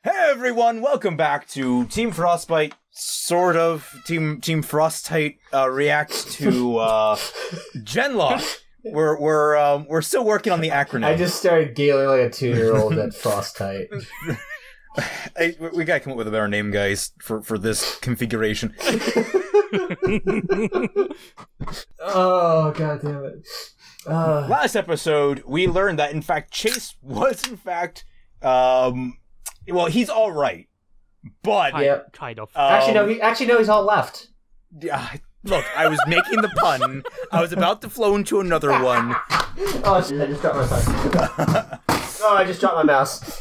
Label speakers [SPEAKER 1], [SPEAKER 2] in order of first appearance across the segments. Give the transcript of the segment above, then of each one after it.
[SPEAKER 1] Hey everyone, welcome back to Team Frostbite, sort of. Team Frostbite reacts to GenLOCK. We're still working on the acronym.
[SPEAKER 2] I just started giggling like a 2-year-old at Frostbite.
[SPEAKER 1] We gotta come up with a better name, guys, for this configuration.
[SPEAKER 2] Oh, god damn it.
[SPEAKER 1] Last episode, we learned that, in fact, Chase was, in fact, well, he's all right, but
[SPEAKER 3] kind of.
[SPEAKER 2] Actually, no. He's all left.
[SPEAKER 1] Look, I was making the pun. I was about to flow into another one.
[SPEAKER 2] Oh shit! I just dropped my phone. Oh, I just dropped my mouse.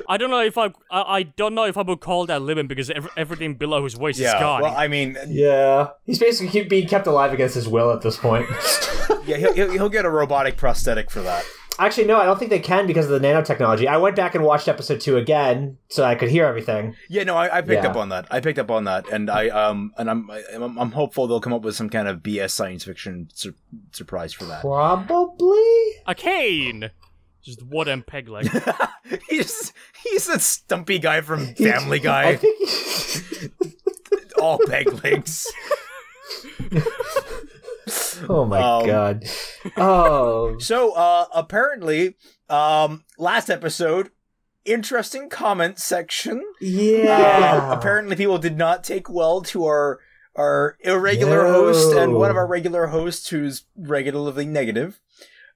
[SPEAKER 3] I don't know if I don't know if I would call that living because everything below his waist is gone.
[SPEAKER 1] Well, I mean,
[SPEAKER 2] yeah, he's basically being kept alive against his will at this point.
[SPEAKER 1] Yeah, he'll get a robotic prosthetic for that.
[SPEAKER 2] Actually, no, I don't think they can because of the nanotechnology. I went back and watched episode 2 again so I could hear everything.
[SPEAKER 1] Yeah, no, I picked up on that. I picked up on that, and I'm hopeful they'll come up with some kind of BS science fiction surprise for that.
[SPEAKER 2] Probably
[SPEAKER 3] a cane, just wooden peg leg.
[SPEAKER 1] he's a stumpy guy from Family Guy.
[SPEAKER 2] I think
[SPEAKER 1] all peg legs.
[SPEAKER 2] Oh my god. Oh.
[SPEAKER 1] So, apparently, last episode, interesting comment section.
[SPEAKER 2] Yeah.
[SPEAKER 1] Apparently people did not take well to our irregular host and one of our regular hosts who's regularly negative.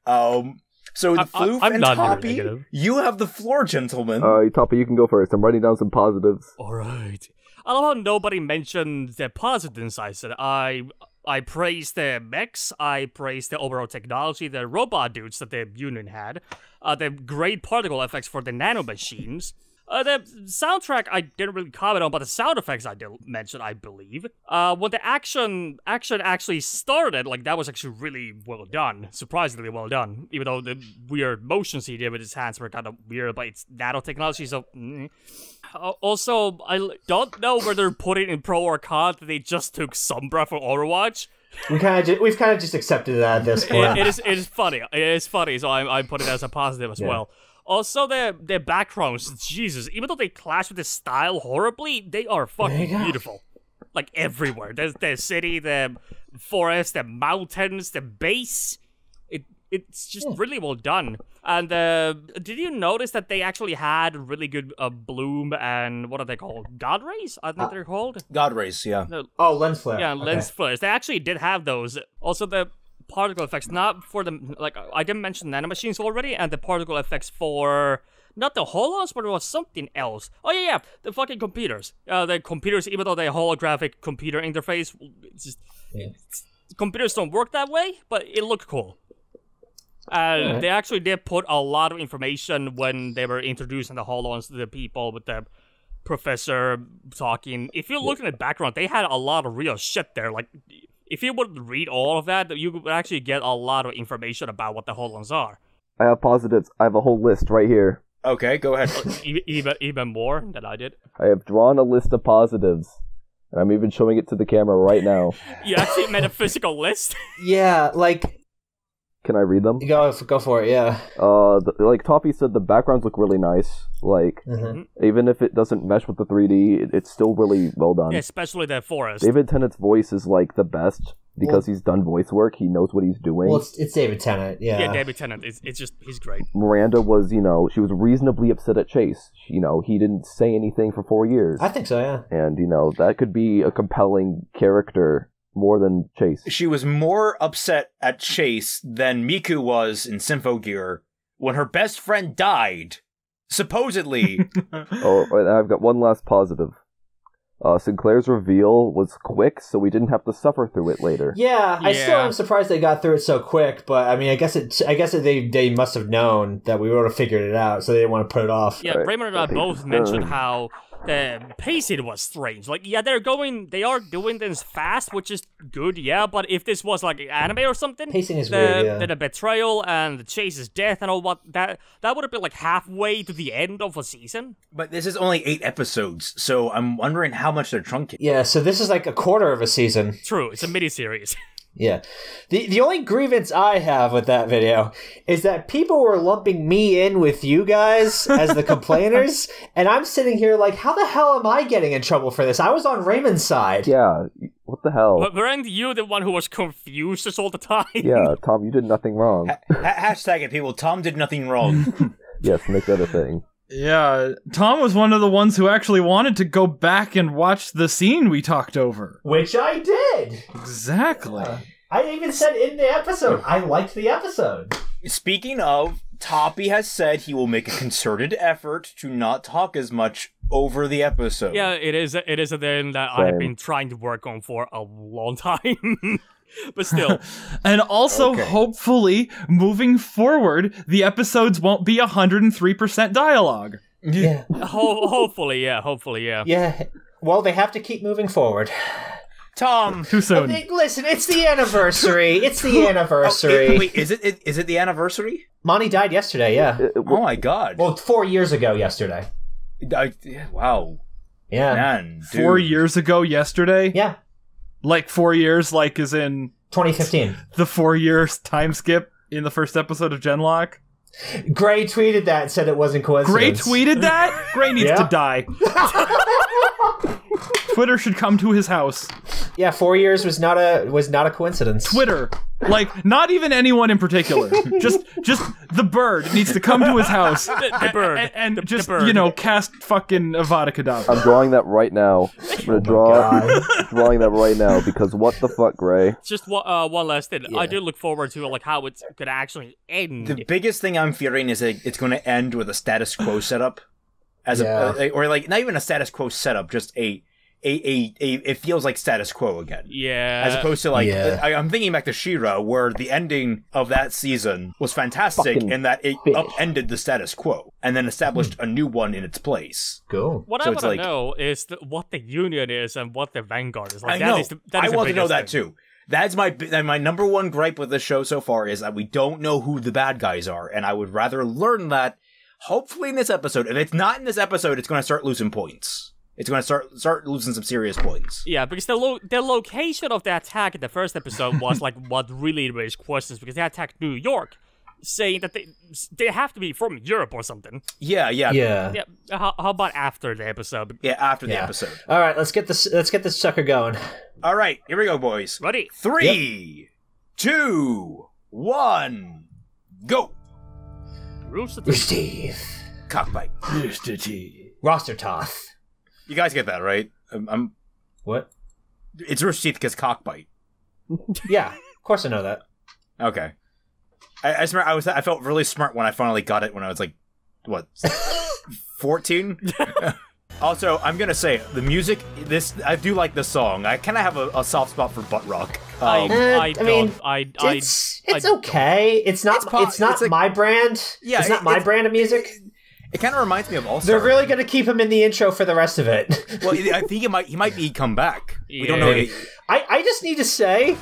[SPEAKER 1] So the Floof and Toppy, you have the floor, gentlemen.
[SPEAKER 4] Toppy, you can go first. I'm writing down some positives.
[SPEAKER 3] Alright. I love how nobody mentioned the positives I said. I praised the mechs, I praised the overall technology, the robot dudes that the Union had, the great particle effects for the nanomachines. The soundtrack I didn't really comment on, but the sound effects I did mention, I believe. When the action actually started, like, that was actually really well done. Surprisingly well done. Even though the weird motions he did with his hands were kind of weird, but it's nanotechnology, so... Also, I don't know whether they're putting in pro or con that they just took Sombra for Overwatch.
[SPEAKER 2] We've kind of just accepted that at this point.
[SPEAKER 3] It is funny. It is funny, so I put it as a positive as well. Also, the backgrounds, Jesus, even though they clash with the style horribly, they are fucking beautiful. Like, everywhere. There's the city, the forest, the mountains, the base. It's just really well done. And did you notice that they actually had really good bloom and what are they called? God rays? I think they're called.
[SPEAKER 1] God rays, yeah.
[SPEAKER 2] Oh, lens flare.
[SPEAKER 3] Yeah, lens flares. They actually did have those. Also, the particle effects, not for the, like, I didn't mention nanomachines already, and the particle effects for not the holons, but it was something else. Oh yeah, the fucking computers. The computers, even though they're holographic computer interface, it's just computers don't work that way, but it looked cool. They actually did put a lot of information when they were introducing the holons to the people with the professor talking. If you look in the background, they had a lot of real shit there. Like, if you would read all of that, you would actually get a lot of information about what the holons are.
[SPEAKER 4] I have positives. I have a whole list right here.
[SPEAKER 1] Okay, go ahead.
[SPEAKER 3] Even more than I did.
[SPEAKER 4] I have drawn a list of positives. And I'm even showing it to the camera right now.
[SPEAKER 3] You actually made a physical list?
[SPEAKER 2] Yeah, like...
[SPEAKER 4] Can I read them?
[SPEAKER 2] Go for it, yeah.
[SPEAKER 4] Like Toppy said, the backgrounds look really nice. Like, even if it doesn't mesh with the 3D, it's still really well done.
[SPEAKER 3] Yeah, especially the forest.
[SPEAKER 4] David Tennant's voice is, like, the best, because he's done voice work, he knows what he's doing.
[SPEAKER 2] Well, it's David Tennant, yeah.
[SPEAKER 3] Yeah, David Tennant, it's just, he's great.
[SPEAKER 4] Miranda was, she was reasonably upset at Chase. He didn't say anything for 4 years.
[SPEAKER 2] I think so, yeah.
[SPEAKER 4] And, that could be a compelling character more than Chase.
[SPEAKER 1] She was more upset at Chase than Miku was in Symphogear when her best friend died. Supposedly.
[SPEAKER 4] Oh, and I've got one last positive. Sinclair's reveal was quick, so we didn't have to suffer through it later.
[SPEAKER 2] Yeah, I still am surprised they got through it so quick, but I mean, I guess they must have known that we would have figured it out, so they didn't want to put it off.
[SPEAKER 3] Yeah, Raymond and I both mentioned how the pacing was strange. Like, yeah, they are doing this fast, which is good, yeah, but if this was like anime or something,
[SPEAKER 2] pacing is weird, yeah.
[SPEAKER 3] Then the betrayal and the Chase's death and all that would have been like halfway to the end of a season.
[SPEAKER 1] But this is only 8 episodes, so I'm wondering how much they're truncating.
[SPEAKER 2] Yeah, so this is like a quarter of a season.
[SPEAKER 3] True, it's a miniseries.
[SPEAKER 2] Yeah. The only grievance I have with that video is that people were lumping me in with you guys as the complainers, and I'm sitting here like, how the hell am I getting in trouble for this? I was on Raymond's side.
[SPEAKER 4] Yeah, what the hell?
[SPEAKER 3] But weren't you the one who was confused us all the time?
[SPEAKER 4] Yeah, Tom, you did nothing wrong.
[SPEAKER 1] Hashtag it, people. Tom did nothing wrong.
[SPEAKER 4] Yes, make that a thing.
[SPEAKER 5] Yeah, Tom was one of the ones who actually wanted to go back and watch the scene we talked over.
[SPEAKER 2] Which I did!
[SPEAKER 5] Exactly.
[SPEAKER 2] I even said in the episode, I liked the episode.
[SPEAKER 1] Speaking of, Toppy has said he will make a concerted effort to not talk as much over the episode.
[SPEAKER 3] Yeah, it is a thing that I have been trying to work on for a long time. But still.
[SPEAKER 5] And also, hopefully, moving forward, the episodes won't be 103% dialogue.
[SPEAKER 2] Yeah.
[SPEAKER 3] Hopefully, yeah.
[SPEAKER 2] Yeah. Well, they have to keep moving forward.
[SPEAKER 1] Tom!
[SPEAKER 5] Too soon.
[SPEAKER 2] Listen, it's the anniversary. It's the anniversary.
[SPEAKER 1] Wait, is it the anniversary?
[SPEAKER 2] Monty died yesterday, yeah.
[SPEAKER 1] Oh my god.
[SPEAKER 2] Well, 4 years ago yesterday.
[SPEAKER 1] Wow.
[SPEAKER 2] Yeah.
[SPEAKER 1] Man, dude.
[SPEAKER 5] 4 years ago yesterday?
[SPEAKER 2] Yeah.
[SPEAKER 5] Like 4 years, like as in
[SPEAKER 2] 2015.
[SPEAKER 5] The 4 years time skip in the first episode of GenLOCK?
[SPEAKER 2] Gray tweeted that and said it wasn't coincidence.
[SPEAKER 5] Gray tweeted that? Gray needs to die. Twitter should come to his house.
[SPEAKER 2] Yeah, 4 years was not a coincidence.
[SPEAKER 5] Twitter. Like, not even anyone in particular. Just the bird needs to come to his house.
[SPEAKER 3] The bird.
[SPEAKER 5] And just,
[SPEAKER 3] bird.
[SPEAKER 5] you know, cast fucking Avada Kedavra.
[SPEAKER 4] I'm drawing that right now. I'm gonna drawing that right now because what the fuck, Gray?
[SPEAKER 3] Just one last thing. Yeah. I do look forward to like how it's gonna actually end.
[SPEAKER 1] The biggest thing I'm fearing is that it's gonna end with a status quo setup. Or like, not even a status quo setup, just it feels like status quo again.
[SPEAKER 3] Yeah.
[SPEAKER 1] As opposed to like, I'm thinking back to She-Ra, where the ending of that season was fantastic in that it upended the status quo and then established a new one in its place.
[SPEAKER 2] Cool.
[SPEAKER 3] What I want to know is what the Union is and what the Vanguard is. Like,
[SPEAKER 1] I know. I want to know that too. That's my number one gripe with this show so far is that we don't know who the bad guys are, and I would rather learn that hopefully in this episode. If it's not in this episode, it's going to start losing points. It's going to start losing some serious points.
[SPEAKER 3] Yeah, because the location of the attack in the first episode was like what really raised questions, because they attacked New York, saying that they have to be from Europe or something.
[SPEAKER 1] Yeah.
[SPEAKER 3] How about after the episode?
[SPEAKER 1] Yeah, after the episode.
[SPEAKER 2] All right, let's get this sucker going.
[SPEAKER 1] All right, here we go, boys.
[SPEAKER 3] Ready?
[SPEAKER 1] 3, 2, 1, go.
[SPEAKER 3] Rooster
[SPEAKER 2] Teeth.
[SPEAKER 1] Cockbite.
[SPEAKER 5] Rooster Teeth.
[SPEAKER 2] Roster Toth.
[SPEAKER 1] You guys get that, right?
[SPEAKER 2] What?
[SPEAKER 1] It's Rooster Teeth because cockbite.
[SPEAKER 2] Yeah, of course I know that.
[SPEAKER 1] Okay. I felt really smart when I finally got it when I was like, what, 14? Also, I'm gonna say the music. I do like this song. I kind of have a soft spot for butt rock.
[SPEAKER 2] It's okay. It's not my brand. Yeah, it's not my brand of music.
[SPEAKER 1] It kind of reminds me of All-Star.
[SPEAKER 2] They're really going to keep him in the intro for the rest of it.
[SPEAKER 1] Well, I think he might come back. Yeah. We don't know.
[SPEAKER 2] I just need to say,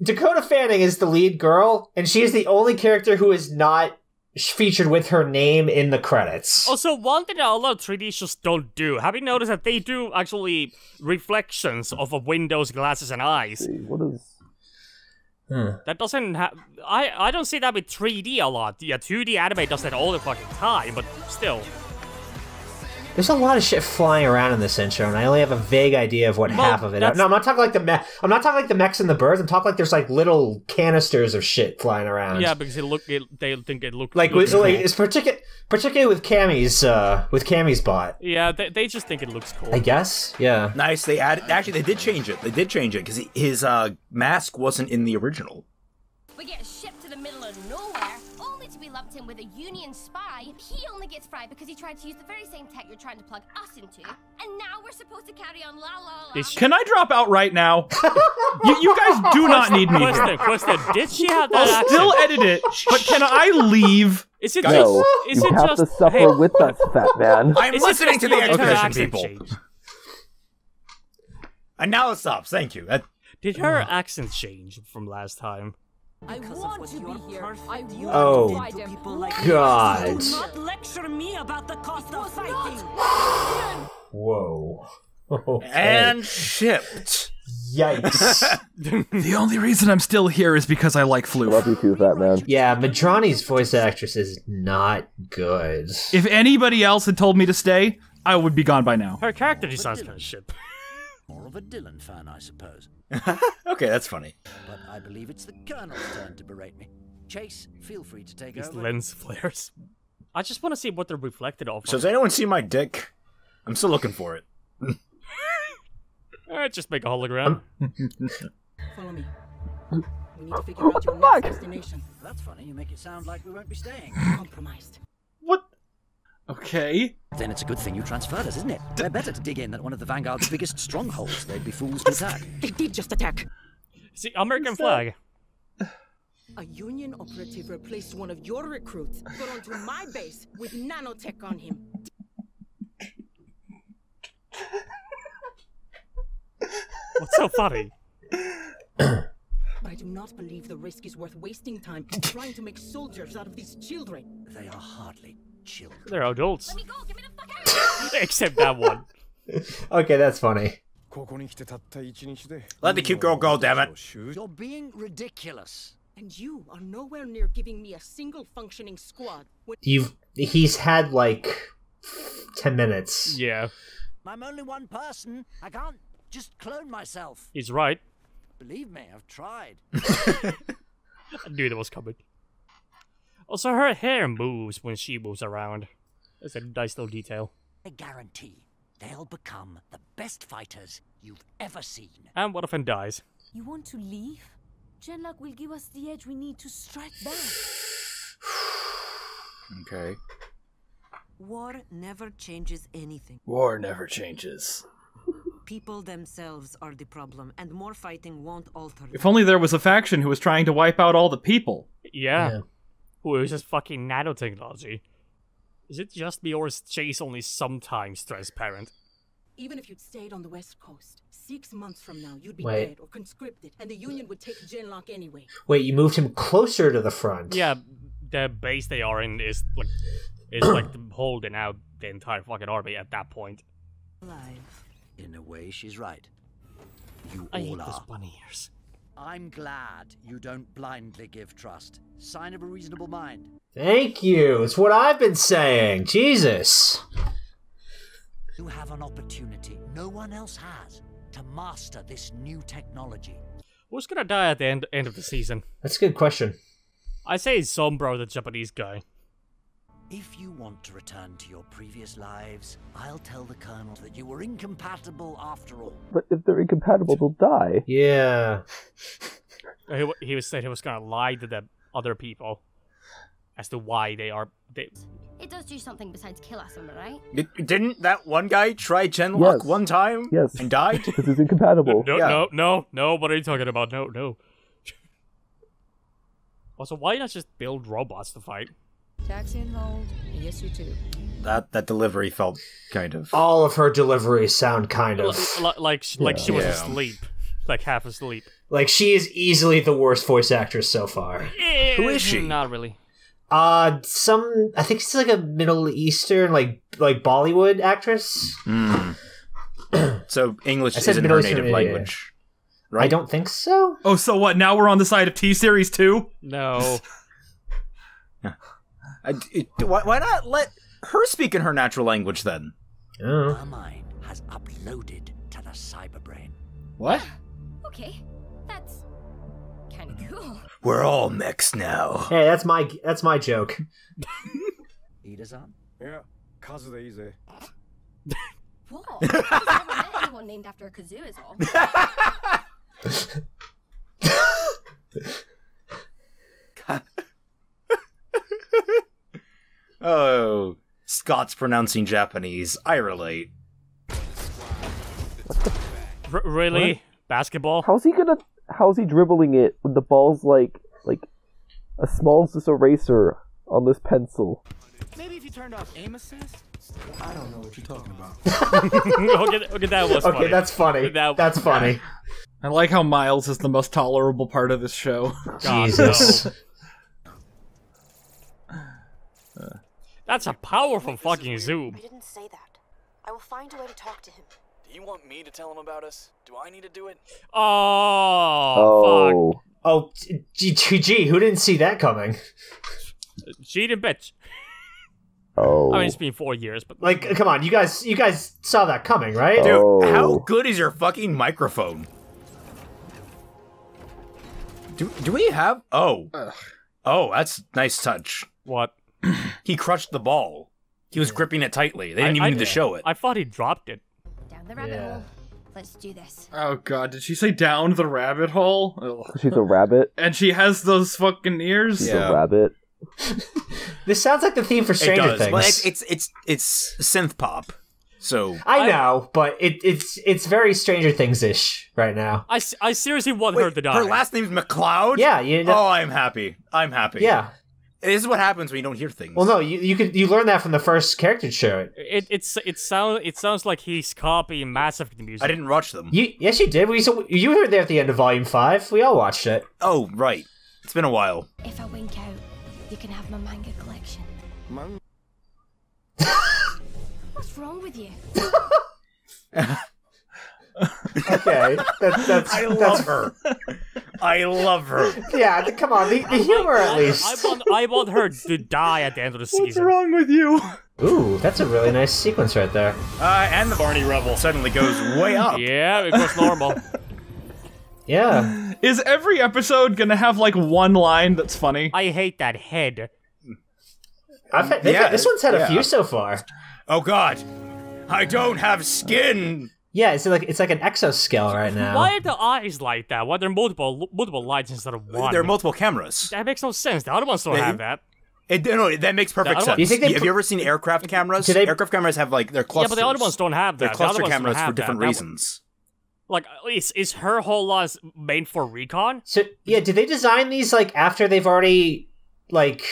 [SPEAKER 2] Dakota Fanning is the lead girl, and she is the only character who is not featured with her name in the credits.
[SPEAKER 3] Also, one thing that a lot of 3D shows don't do. Have you noticed that they do actually reflections of a window's glasses and eyes?
[SPEAKER 4] What is...
[SPEAKER 3] That doesn't have... I don't see that with 3D a lot. Yeah, 2D anime does that all the fucking time, but still.
[SPEAKER 2] There's a lot of shit flying around in this intro, and I only have a vague idea of what half of it is. No, I'm not talking like I'm not talking like the mechs and the birds. I'm talking like there's like little canisters of shit flying around.
[SPEAKER 3] Yeah, because they think it looks
[SPEAKER 2] like it's particularly with Cammy's bot.
[SPEAKER 3] Yeah, they just think it looks cool.
[SPEAKER 2] I guess. Yeah.
[SPEAKER 1] Nice. They did change it. They did change it because his mask wasn't in the original.
[SPEAKER 6] We get shipped to the middle of nowhere, only to be lumped in with a Union spy. He only gets fried because he tried to use the very same tech you're trying to plug us into. And now we're supposed to carry on la la la.
[SPEAKER 5] Can I drop out right now? you guys do not need me.
[SPEAKER 3] Question, did she have that
[SPEAKER 5] I'll still edit it, but can I leave?
[SPEAKER 3] Is it
[SPEAKER 4] no,
[SPEAKER 3] just...
[SPEAKER 4] you have to suffer with us, fat man.
[SPEAKER 1] I'm listening to the exposition, people. And now it stops. Thank you.
[SPEAKER 3] Did her accent change from last time?
[SPEAKER 7] I want to be here.
[SPEAKER 2] Oh, God.
[SPEAKER 7] Not lecture me about the cost of fighting.
[SPEAKER 2] Whoa. Okay.
[SPEAKER 1] And shipped.
[SPEAKER 2] Yikes.
[SPEAKER 5] The only reason I'm still here is because I like Floof.
[SPEAKER 4] Love you too, Fatman.
[SPEAKER 2] Yeah, Madrani's voice actress is not good.
[SPEAKER 5] If anybody else had told me to stay, I would be gone by now.
[SPEAKER 3] Her character designs kind of shit.
[SPEAKER 8] More of a Dylan fan, I suppose.
[SPEAKER 1] Okay, that's funny.
[SPEAKER 8] But I believe it's the Colonel's turn to berate me. Chase, feel free to take
[SPEAKER 3] These
[SPEAKER 8] over.
[SPEAKER 3] lens flares. I just want to see what they're reflected off.
[SPEAKER 1] So does anyone see my dick? I'm still looking for it.
[SPEAKER 3] Just make a hologram.
[SPEAKER 7] Follow me. We need to figure out your next destination.
[SPEAKER 8] That's funny, you make it sound like we won't be staying.
[SPEAKER 7] Compromised.
[SPEAKER 5] What? Okay.
[SPEAKER 8] Then it's a good thing you transferred us, isn't it? We're better to dig in at one of the Vanguard's biggest strongholds. They'd be fools to attack.
[SPEAKER 7] They did just attack.
[SPEAKER 3] See, American flag.
[SPEAKER 7] A Union operative replaced one of your recruits, got onto my base with nanotech on him.
[SPEAKER 3] What's so funny?
[SPEAKER 7] But I do not believe the risk is worth wasting time trying to make soldiers out of these children.
[SPEAKER 8] They are hardly children.
[SPEAKER 3] They're adults.
[SPEAKER 6] Let me go. Get me the fuck out.
[SPEAKER 3] Except that one.
[SPEAKER 2] Okay, that's funny.
[SPEAKER 1] Let the cute girl go, damn it.
[SPEAKER 8] You're being ridiculous.
[SPEAKER 7] And you are nowhere near giving me a single functioning squad.
[SPEAKER 2] He's had like 10 minutes.
[SPEAKER 3] Yeah.
[SPEAKER 8] I'm only one person. I can't just clone myself.
[SPEAKER 3] He's right.
[SPEAKER 8] Believe me, I've tried.
[SPEAKER 3] I knew that was coming. Also, her hair moves when she moves around. That's a nice little detail.
[SPEAKER 8] I guarantee they'll become the best fighters you've ever seen.
[SPEAKER 3] And one of them dies.
[SPEAKER 9] You want to leave? GenLOCK will give us the edge we need to strike back.
[SPEAKER 1] Okay.
[SPEAKER 9] War never changes anything.
[SPEAKER 1] War never changes.
[SPEAKER 9] People themselves are the problem, and more fighting won't alter
[SPEAKER 5] If only there was a faction who was trying to wipe out all the people.
[SPEAKER 3] Yeah. Who uses fucking nanotechnology. Is it just me or is Chase only sometimes transparent?
[SPEAKER 7] Even if you'd stayed on the West Coast, 6 months from now, you'd be
[SPEAKER 2] Wait.
[SPEAKER 7] dead or conscripted, and the Union would take GenLOCK anyway.
[SPEAKER 2] Wait, you moved him closer to the front.
[SPEAKER 3] Yeah, the base they are in is like holding out the entire fucking army at that point.
[SPEAKER 9] alive.
[SPEAKER 8] In a way, she's right. You
[SPEAKER 3] I hate
[SPEAKER 8] all
[SPEAKER 3] those
[SPEAKER 8] are.
[SPEAKER 3] bunny ears.
[SPEAKER 8] I'm glad you don't blindly give trust. Sign of a reasonable mind.
[SPEAKER 2] Thank you. It's what I've been saying. Jesus.
[SPEAKER 8] You have an opportunity no one else has to master this new technology.
[SPEAKER 3] Who's gonna die at the end of the season?
[SPEAKER 2] That's a good question.
[SPEAKER 3] I say Sombro, the Japanese guy.
[SPEAKER 8] If you want to return to your previous lives, I'll tell the Colonel that you were incompatible after all.
[SPEAKER 4] But if they're incompatible, they'll die.
[SPEAKER 2] Yeah.
[SPEAKER 3] He was said he was gonna lie to the other people as to why they are.
[SPEAKER 6] It does do something besides kill us, am I right?
[SPEAKER 1] Didn't that one guy try GenLOCK one time?
[SPEAKER 4] Yes.
[SPEAKER 1] And died?
[SPEAKER 4] Because it's incompatible.
[SPEAKER 3] No. What are you talking about? No. Also, why not just build robots to fight?
[SPEAKER 9] Taxi and hold. Yes, you too.
[SPEAKER 1] That delivery felt kind of...
[SPEAKER 2] All of her deliveries sound kind of...
[SPEAKER 3] Like she was asleep. Like half asleep.
[SPEAKER 2] Like she is easily the worst voice actress so far.
[SPEAKER 1] Who is she?
[SPEAKER 3] Not really.
[SPEAKER 2] I think she's like a Middle Eastern, like Bollywood actress.
[SPEAKER 1] So English
[SPEAKER 2] I said
[SPEAKER 1] isn't
[SPEAKER 2] Middle
[SPEAKER 1] her
[SPEAKER 2] Eastern,
[SPEAKER 1] native
[SPEAKER 2] yeah.
[SPEAKER 1] language, right?
[SPEAKER 2] I don't think so.
[SPEAKER 5] Oh, so what? Now we're on the side of T-Series too?
[SPEAKER 3] No.
[SPEAKER 1] Why not let her speak in her natural language then?
[SPEAKER 2] Oh.
[SPEAKER 8] Her mind has uploaded to the cyberbrain.
[SPEAKER 1] What?
[SPEAKER 6] Okay, that's kind of cool.
[SPEAKER 1] We're all mechs now.
[SPEAKER 2] Hey, that's my joke.
[SPEAKER 8] Ida-san?
[SPEAKER 6] Whoa, I've never met anyone named after a kazoo is all.
[SPEAKER 1] Oh, Scott's pronouncing Japanese. I relate.
[SPEAKER 3] Really?
[SPEAKER 4] What?
[SPEAKER 3] Basketball?
[SPEAKER 4] How's he dribbling it when the ball's like as small as this eraser on this pencil?
[SPEAKER 10] Maybe if you turned off aim assist? I don't know what you're talking about.
[SPEAKER 3] okay, that was funny.
[SPEAKER 2] Okay, that's funny. That's funny.
[SPEAKER 5] I like how Miles is the most tolerable part of this show.
[SPEAKER 3] God,
[SPEAKER 2] Jesus.
[SPEAKER 3] no. That's a powerful fucking zoom.
[SPEAKER 11] I didn't say that. I will find a way to talk to him. Do you want me to tell him about us? Do I need to do it?
[SPEAKER 3] Oh, fuck.
[SPEAKER 2] Oh, gee, who didn't see that coming?
[SPEAKER 3] Cheating bitch.
[SPEAKER 4] Oh.
[SPEAKER 3] I mean, it's been 4 years, but
[SPEAKER 2] like, come on, you guys saw that coming, right?
[SPEAKER 1] Dude, how good is your fucking microphone? Do we have? Oh, that's nice touch.
[SPEAKER 3] What?
[SPEAKER 1] He crushed the ball. He was gripping it tightly. They didn't even need to show it.
[SPEAKER 3] I thought he dropped it.
[SPEAKER 6] Down the rabbit hole. Let's do this.
[SPEAKER 5] Oh god, did she say down the rabbit hole? Ugh.
[SPEAKER 4] She's a rabbit.
[SPEAKER 5] And she has those fucking ears?
[SPEAKER 4] She's a rabbit.
[SPEAKER 2] This sounds like the theme for Stranger Things.
[SPEAKER 1] Well, it's synth pop. So
[SPEAKER 2] I know, but it's very Stranger Things-ish right now.
[SPEAKER 3] I seriously want her to die.
[SPEAKER 1] Her last name's McCloud?
[SPEAKER 2] Yeah, you know.
[SPEAKER 1] Oh, I'm happy. Yeah. This is what happens when you don't hear things.
[SPEAKER 2] Well, no, you learn that from the first character show.
[SPEAKER 3] It sounds like he's copying Mass Effect music.
[SPEAKER 1] I didn't watch them.
[SPEAKER 2] Yes, you did. You were there at the end of Volume 5. We all watched it.
[SPEAKER 1] Oh, right. It's been a while.
[SPEAKER 6] If I wink out, you can have my manga collection. What's wrong with you?
[SPEAKER 2] Okay,
[SPEAKER 1] I love her. I love her.
[SPEAKER 2] Yeah, come on, the humor at least.
[SPEAKER 3] I want her to die at the end of the season.
[SPEAKER 5] What's wrong with you?
[SPEAKER 2] Ooh, that's a really nice sequence right there.
[SPEAKER 1] And the Barney Rebel suddenly goes way up.
[SPEAKER 3] Yeah, it goes normal.
[SPEAKER 2] Yeah.
[SPEAKER 5] Is every episode gonna have like one line that's funny?
[SPEAKER 3] I hate that head.
[SPEAKER 2] This one's had a few so far.
[SPEAKER 1] Oh god, I don't have skin.
[SPEAKER 2] Yeah, it's like an exoscale right now.
[SPEAKER 3] Why are the eyes like that? Why are there multiple lights instead of one?
[SPEAKER 1] There are multiple cameras.
[SPEAKER 3] That makes no sense. The other ones don't have that.
[SPEAKER 1] No, that makes perfect sense. Have you ever seen aircraft cameras? Aircraft cameras have like their clusters.
[SPEAKER 3] Yeah, but the other ones don't have that.
[SPEAKER 1] They're cluster cameras for different reasons.
[SPEAKER 3] Like, is her whole lot made for recon?
[SPEAKER 2] So yeah, did they design these like after they've already like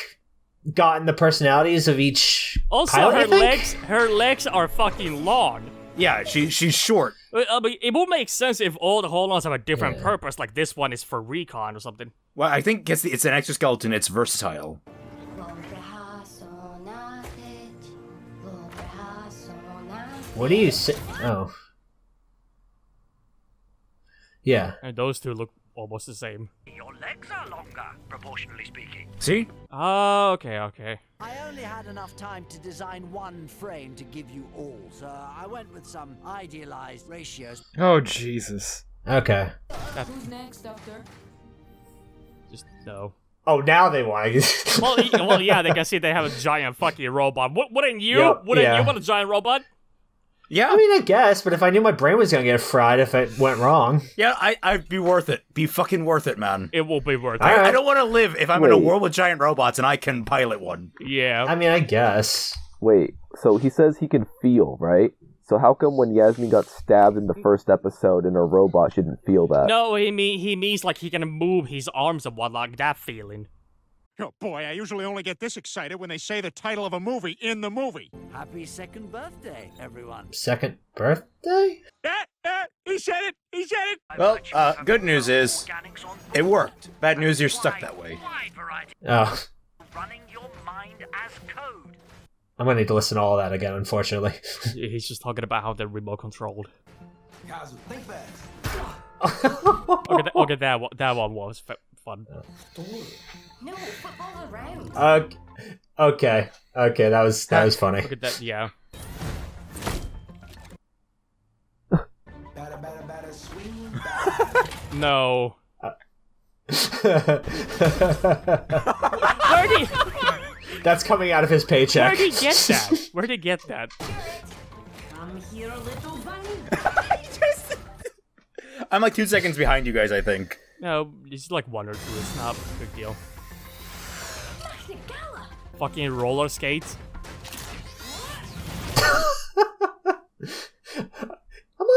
[SPEAKER 2] gotten the personalities of each?
[SPEAKER 3] Also,
[SPEAKER 2] pilot,
[SPEAKER 3] her legs are fucking long.
[SPEAKER 1] Yeah, she's short.
[SPEAKER 3] But it would make sense if all the holons have a different purpose, like this one is for recon or something.
[SPEAKER 1] Well, I think it's an exoskeleton. It's versatile.
[SPEAKER 2] What do you say? Oh. Yeah.
[SPEAKER 3] And those two look almost the same.
[SPEAKER 8] Your legs are longer, proportionally speaking.
[SPEAKER 1] See?
[SPEAKER 3] Oh, okay.
[SPEAKER 8] I only had enough time to design one frame to give you all, so I went with some idealized ratios.
[SPEAKER 5] Oh, Jesus.
[SPEAKER 2] Okay.
[SPEAKER 7] Who's next, Doctor?
[SPEAKER 3] Just no.
[SPEAKER 2] Oh, now they want to.
[SPEAKER 3] well, yeah, they can see they have a giant fucking robot. Wouldn't you? Wouldn't you want a giant robot?
[SPEAKER 1] Yeah.
[SPEAKER 2] I mean, I guess, but if I knew my brain was gonna get fried if it went wrong.
[SPEAKER 1] Yeah, I'd be worth it. Be fucking worth it, man.
[SPEAKER 3] It will be worth it.
[SPEAKER 1] I don't want to live if I'm in a world with giant robots and I can pilot one.
[SPEAKER 3] Yeah.
[SPEAKER 2] I mean, I guess.
[SPEAKER 4] Wait, so he says he can feel, right? So how come when Yasmin got stabbed in the first episode and a robot shouldn't feel that?
[SPEAKER 3] No, he means like he can move his arms and whatnot, like that feeling.
[SPEAKER 12] Oh boy, I usually only get this excited when they say the title of a movie in the movie.
[SPEAKER 8] Happy second birthday, everyone.
[SPEAKER 2] Second birthday?
[SPEAKER 12] He said it! He said it!
[SPEAKER 1] Well, good news is, it worked. Bad news, you're stuck that way.
[SPEAKER 2] Oh.
[SPEAKER 8] Running your mind as code.
[SPEAKER 2] I'm gonna need to listen to all that again, unfortunately.
[SPEAKER 3] He's just talking about how they're remote controlled.
[SPEAKER 10] Think fast.
[SPEAKER 3] Okay, that one was fun.
[SPEAKER 6] No, football around.
[SPEAKER 2] Okay, that was funny.
[SPEAKER 3] Look at that, yeah. No. Where'd he?
[SPEAKER 2] That's coming out of his paycheck.
[SPEAKER 3] Where'd he get that? Where'd he get that?
[SPEAKER 6] Come here, little bunny.
[SPEAKER 1] I'm like 2 seconds behind you guys, I think.
[SPEAKER 3] No, it's like 1 or 2. It's not a big deal. Fucking roller skates.
[SPEAKER 2] I'm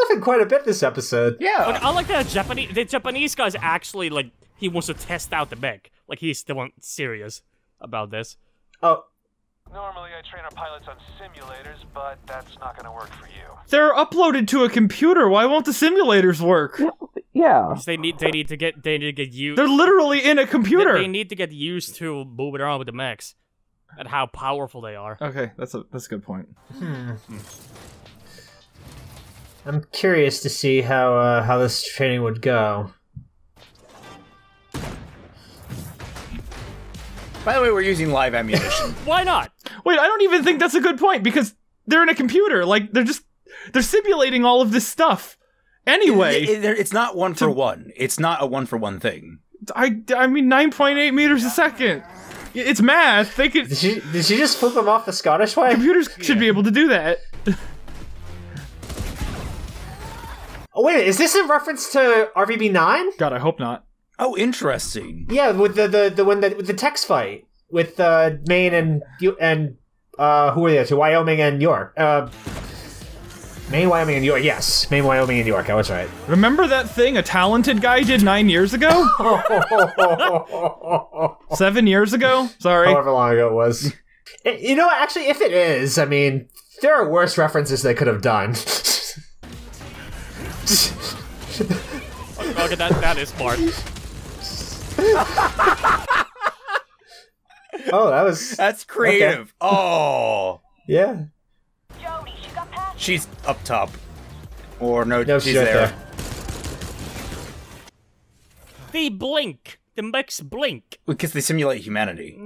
[SPEAKER 2] laughing quite a bit this episode.
[SPEAKER 1] Yeah.
[SPEAKER 3] Like, I like that the Japanese guy's actually like he wants to test out the mech. Like he's still serious about this.
[SPEAKER 2] Oh.
[SPEAKER 13] Normally I train our pilots on simulators, but that's not gonna work for you.
[SPEAKER 5] They're uploaded to a computer. Why won't the simulators work?
[SPEAKER 4] Yeah.
[SPEAKER 3] Because they need to get used.
[SPEAKER 5] They're literally in a computer.
[SPEAKER 3] They need to get used to moving around with the mechs and how powerful they are.
[SPEAKER 5] Okay, that's a good point.
[SPEAKER 2] I'm curious to see how this training would go.
[SPEAKER 1] By the way, we're using live ammunition.
[SPEAKER 3] Why not?
[SPEAKER 5] Wait, I don't even think that's a good point because they're in a computer. Like they're simulating all of this stuff. Anyway,
[SPEAKER 1] it's not one for one. It's not a one for one thing.
[SPEAKER 5] I mean 9.8 meters a second. It's math. They could.
[SPEAKER 2] Did she just flip them off the Scottish way?
[SPEAKER 5] Computers should be able to do that.
[SPEAKER 2] Oh wait, is this in reference to RVB9?
[SPEAKER 5] God, I hope not.
[SPEAKER 1] Oh, interesting.
[SPEAKER 2] Yeah, with the one with the text fight with Maine and who are the other two? Wyoming and York. Maine, Wyoming, and York. Yes, Maine, Wyoming, and York. I was right.
[SPEAKER 5] Remember that thing a talented guy did 9 years ago? 7 years ago? Sorry.
[SPEAKER 2] However long ago it was. You know, actually, if it is, I mean, there are worse references they could have done.
[SPEAKER 3] Okay, that is smart.
[SPEAKER 2] Oh,
[SPEAKER 1] that's creative. Okay. Oh,
[SPEAKER 2] yeah.
[SPEAKER 6] Jody, she got past.
[SPEAKER 1] She's up top, or no, she's
[SPEAKER 2] right
[SPEAKER 1] there.
[SPEAKER 3] They blink. The mechs blink
[SPEAKER 1] because they simulate humanity.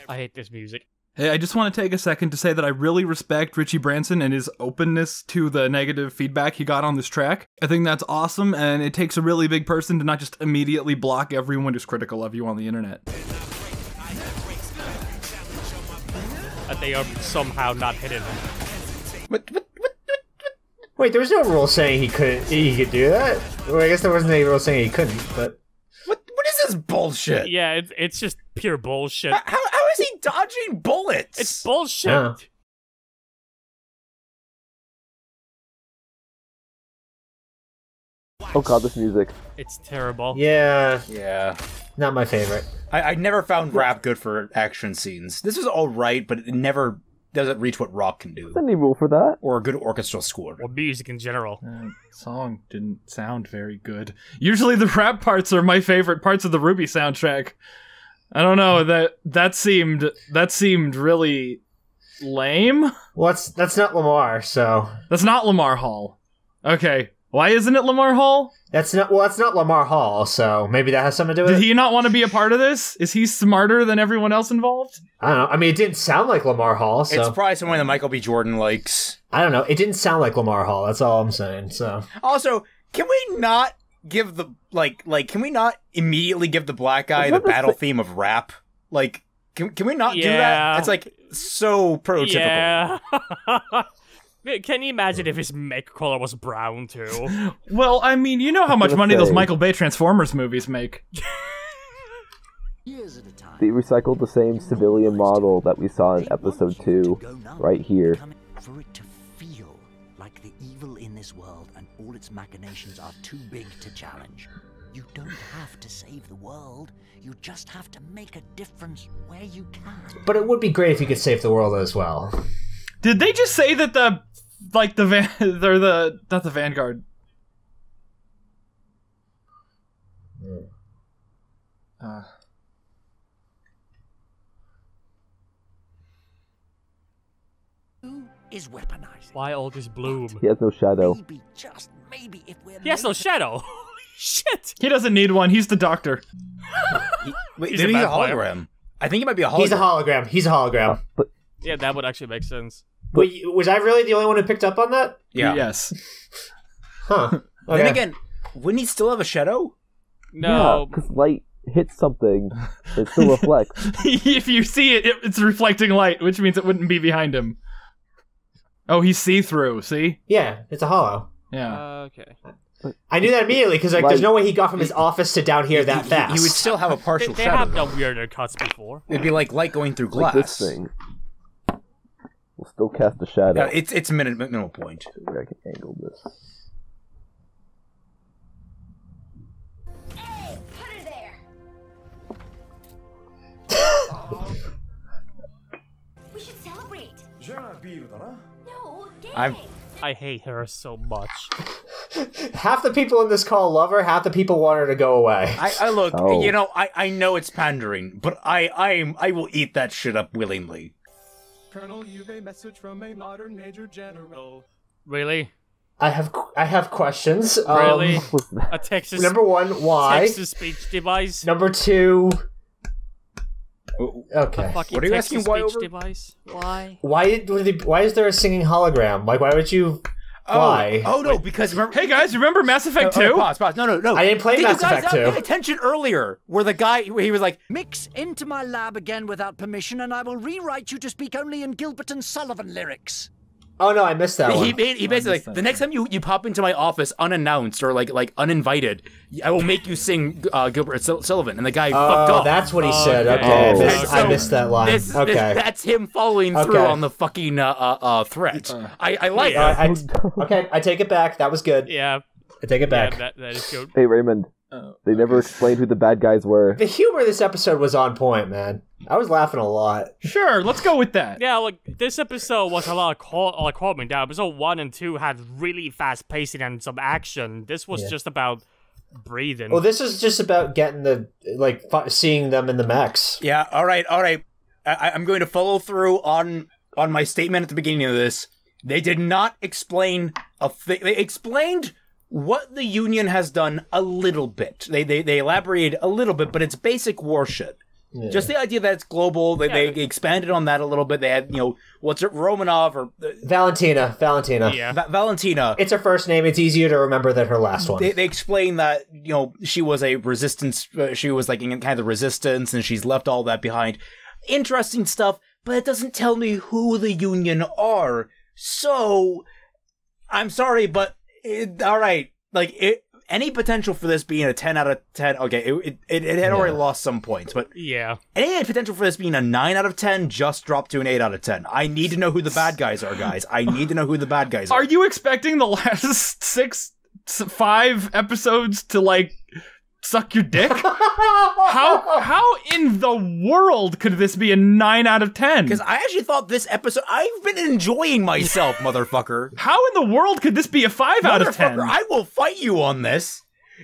[SPEAKER 3] I hate this music.
[SPEAKER 5] Hey, I just want to take a second to say that I really respect Richie Branson and his openness to the negative feedback he got on this track. I think that's awesome, and it takes a really big person to not just immediately block everyone who's critical of you on the internet.
[SPEAKER 3] And they are somehow not hidden.
[SPEAKER 2] Wait, there was no rule saying he could do that? Well, I guess there wasn't any rule saying he couldn't, but...
[SPEAKER 1] What is this bullshit?
[SPEAKER 3] Yeah, it's just pure bullshit.
[SPEAKER 1] How is he dodging bullets?
[SPEAKER 3] It's bullshit.
[SPEAKER 2] Yeah.
[SPEAKER 4] Oh god, this music.
[SPEAKER 3] It's terrible.
[SPEAKER 2] Yeah. Not my favorite.
[SPEAKER 1] I never found rap good for action scenes. This is alright, but it never doesn't reach what rock can do.
[SPEAKER 4] There's any rule for that?
[SPEAKER 1] Or a good orchestral score.
[SPEAKER 3] Or music in general.
[SPEAKER 5] Song didn't sound very good. Usually the rap parts are my favorite parts of the Ruby soundtrack. I don't know, that seemed really lame.
[SPEAKER 2] Well, that's not Lamar, so...
[SPEAKER 5] That's not Lamar Hall. Okay. Why isn't it Lamar Hall?
[SPEAKER 2] That's not Lamar Hall, so maybe that has something to do with it.
[SPEAKER 5] Did he not want to be a part of this? Is he smarter than everyone else involved?
[SPEAKER 2] I don't know. I mean, it didn't sound like Lamar Hall, so...
[SPEAKER 1] It's probably someone that Michael B. Jordan likes.
[SPEAKER 2] I don't know. It didn't sound like Lamar Hall, that's all I'm saying, so...
[SPEAKER 1] Also, can we not give the... Like, can we not immediately give the black guy the battle theme of rap? Like, can we not do that? It's, like, so prototypical.
[SPEAKER 3] Yeah. Can you imagine if his mech color was brown, too?
[SPEAKER 5] Well, I mean, you know how much money those Michael Bay Transformers movies make.
[SPEAKER 4] They recycled the same civilian model that we saw in episode 2, right here.
[SPEAKER 8] For it to feel like the evil in this world and all its machinations are too big to challenge. You don't have to save the world. You just have to make a difference where you can.
[SPEAKER 2] But it would be great if you could save the world as well.
[SPEAKER 5] Did they just say that not the Vanguard?
[SPEAKER 8] Is weaponized.
[SPEAKER 3] Why all this bloom?
[SPEAKER 4] He has no shadow.
[SPEAKER 8] Maybe, just maybe, if we're
[SPEAKER 3] he has no shadow. Holy shit!
[SPEAKER 5] He doesn't need one. He's the Doctor.
[SPEAKER 1] He's a hologram. I think he might be a hologram.
[SPEAKER 2] He's a hologram.
[SPEAKER 3] Yeah, that would actually make sense.
[SPEAKER 2] Wait, was I really the only one who picked up on that?
[SPEAKER 1] Yeah.
[SPEAKER 5] Yes.
[SPEAKER 2] Huh. Okay.
[SPEAKER 1] Then again, wouldn't he still have a shadow?
[SPEAKER 3] No.
[SPEAKER 4] Yeah, because light hits something, it still reflects.
[SPEAKER 5] If you see it, it's reflecting light, which means it wouldn't be behind him. Oh, he's see-through, see?
[SPEAKER 2] Yeah, it's a hollow.
[SPEAKER 5] Yeah.
[SPEAKER 3] Okay.
[SPEAKER 2] I knew that immediately, because there's no way he got from his office to down here that fast.
[SPEAKER 1] He would still have a partial
[SPEAKER 3] they
[SPEAKER 1] shadow.
[SPEAKER 3] They have done weirder cuts before.
[SPEAKER 1] It'd be like light going through glass.
[SPEAKER 4] Like this thing. We'll still cast a shadow.
[SPEAKER 1] Yeah, it's a minimal point.
[SPEAKER 4] Maybe I can angle this.
[SPEAKER 6] Hey, put her there. We should celebrate. No,
[SPEAKER 3] I hate her so much.
[SPEAKER 2] Half the people in this call love her, half the people want her to go away.
[SPEAKER 1] I look, you know, I know it's pandering, but I will eat that shit up willingly.
[SPEAKER 10] Colonel, you've a message from a modern Major General.
[SPEAKER 3] Really?
[SPEAKER 2] I have questions.
[SPEAKER 3] Really? A Texas
[SPEAKER 2] number one, why?
[SPEAKER 3] Texas speech device.
[SPEAKER 2] Number two. Okay.
[SPEAKER 3] What are you asking? Why over? Device? Why?
[SPEAKER 2] Why is there a singing hologram? Like, why would you? Why?
[SPEAKER 1] Oh no, because remember.
[SPEAKER 5] Hey guys, remember Mass Effect 2?
[SPEAKER 1] Pause. No.
[SPEAKER 2] I didn't play Mass Effect 2.
[SPEAKER 1] You guys pay attention earlier, where the guy, he was like,
[SPEAKER 8] "Mix into my lab again without permission, and I will rewrite you to speak only in Gilbert and Sullivan lyrics."
[SPEAKER 2] Oh no, I missed that one.
[SPEAKER 1] He basically like, the next time you pop into my office unannounced or like uninvited, I will make you sing Gilbert Sullivan, and the guy fucked off.
[SPEAKER 2] Oh, that's what he said. Okay, I missed that line.
[SPEAKER 1] That's him following through on the fucking threat. I like it.
[SPEAKER 2] Okay, I take it back. That was good.
[SPEAKER 3] Yeah,
[SPEAKER 2] I take it back.
[SPEAKER 3] Yeah, that is good.
[SPEAKER 4] Hey Raymond, they never explained who the bad guys were.
[SPEAKER 2] The humor of this episode was on point, man. I was laughing a lot.
[SPEAKER 5] Sure, let's go with that.
[SPEAKER 3] Yeah, like this episode was a lot of calming down. Episode 1 and 2 had really fast pacing and some action. This was just about breathing.
[SPEAKER 2] Well, this is just about getting seeing them in the mechs.
[SPEAKER 1] Yeah. All right. I'm going to follow through on my statement at the beginning of this. They did not explain a thing. They explained what the Union has done a little bit. They elaborated a little bit, but it's basic war shit. Yeah. Just the idea that it's global. They expanded on that a little bit. They had, what's it, Romanov or
[SPEAKER 2] Valentina.
[SPEAKER 3] Yeah,
[SPEAKER 1] Valentina.
[SPEAKER 2] It's her first name. It's easier to remember than her last one.
[SPEAKER 1] They explain that she was a resistance. She was like in kind of resistance, and she's left all that behind. Interesting stuff, but it doesn't tell me who the Union are. So, I'm sorry, but all right, any potential for this being a 10 out of 10, okay, it had already lost some points, but
[SPEAKER 3] yeah,
[SPEAKER 1] any potential for this being a 9 out of 10 just dropped to an 8 out of 10. I need to know who the bad guys are, guys. I need to know who the bad guys are.
[SPEAKER 5] Are you expecting the last 5 episodes to, suck your dick? How in the world could this be a 9 out of 10?
[SPEAKER 1] Because I actually thought this episode, I've been enjoying myself, motherfucker.
[SPEAKER 5] How in the world could this be a 5 out of 10?
[SPEAKER 1] I will fight you on this.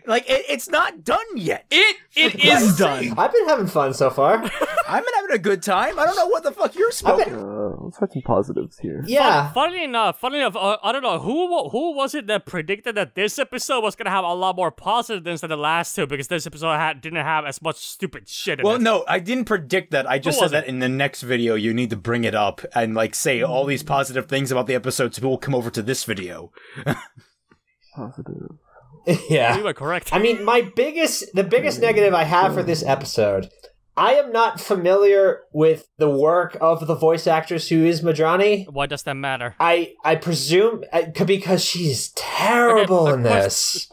[SPEAKER 1] It's not done yet.
[SPEAKER 5] It is done.
[SPEAKER 2] I've been having fun so far.
[SPEAKER 1] I've been having a good time. I don't know what the fuck you're smoking.
[SPEAKER 4] Let's find some positives here.
[SPEAKER 2] Yeah.
[SPEAKER 3] Funny enough, I don't know who was it that predicted that this episode was gonna have a lot more positives than the last two, because this episode didn't have as much stupid shit in it.
[SPEAKER 1] Well, no, I didn't predict that. I just said that in the next video you need to bring it up and say all these positive things about the episode so people will come over to this video.
[SPEAKER 4] Positive.
[SPEAKER 2] Yeah,
[SPEAKER 3] you were correct.
[SPEAKER 2] I mean, the biggest negative I have for this episode, I am not familiar with the work of the voice actress who is Madrani.
[SPEAKER 3] Why does that matter?
[SPEAKER 2] I presume because she's terrible in this.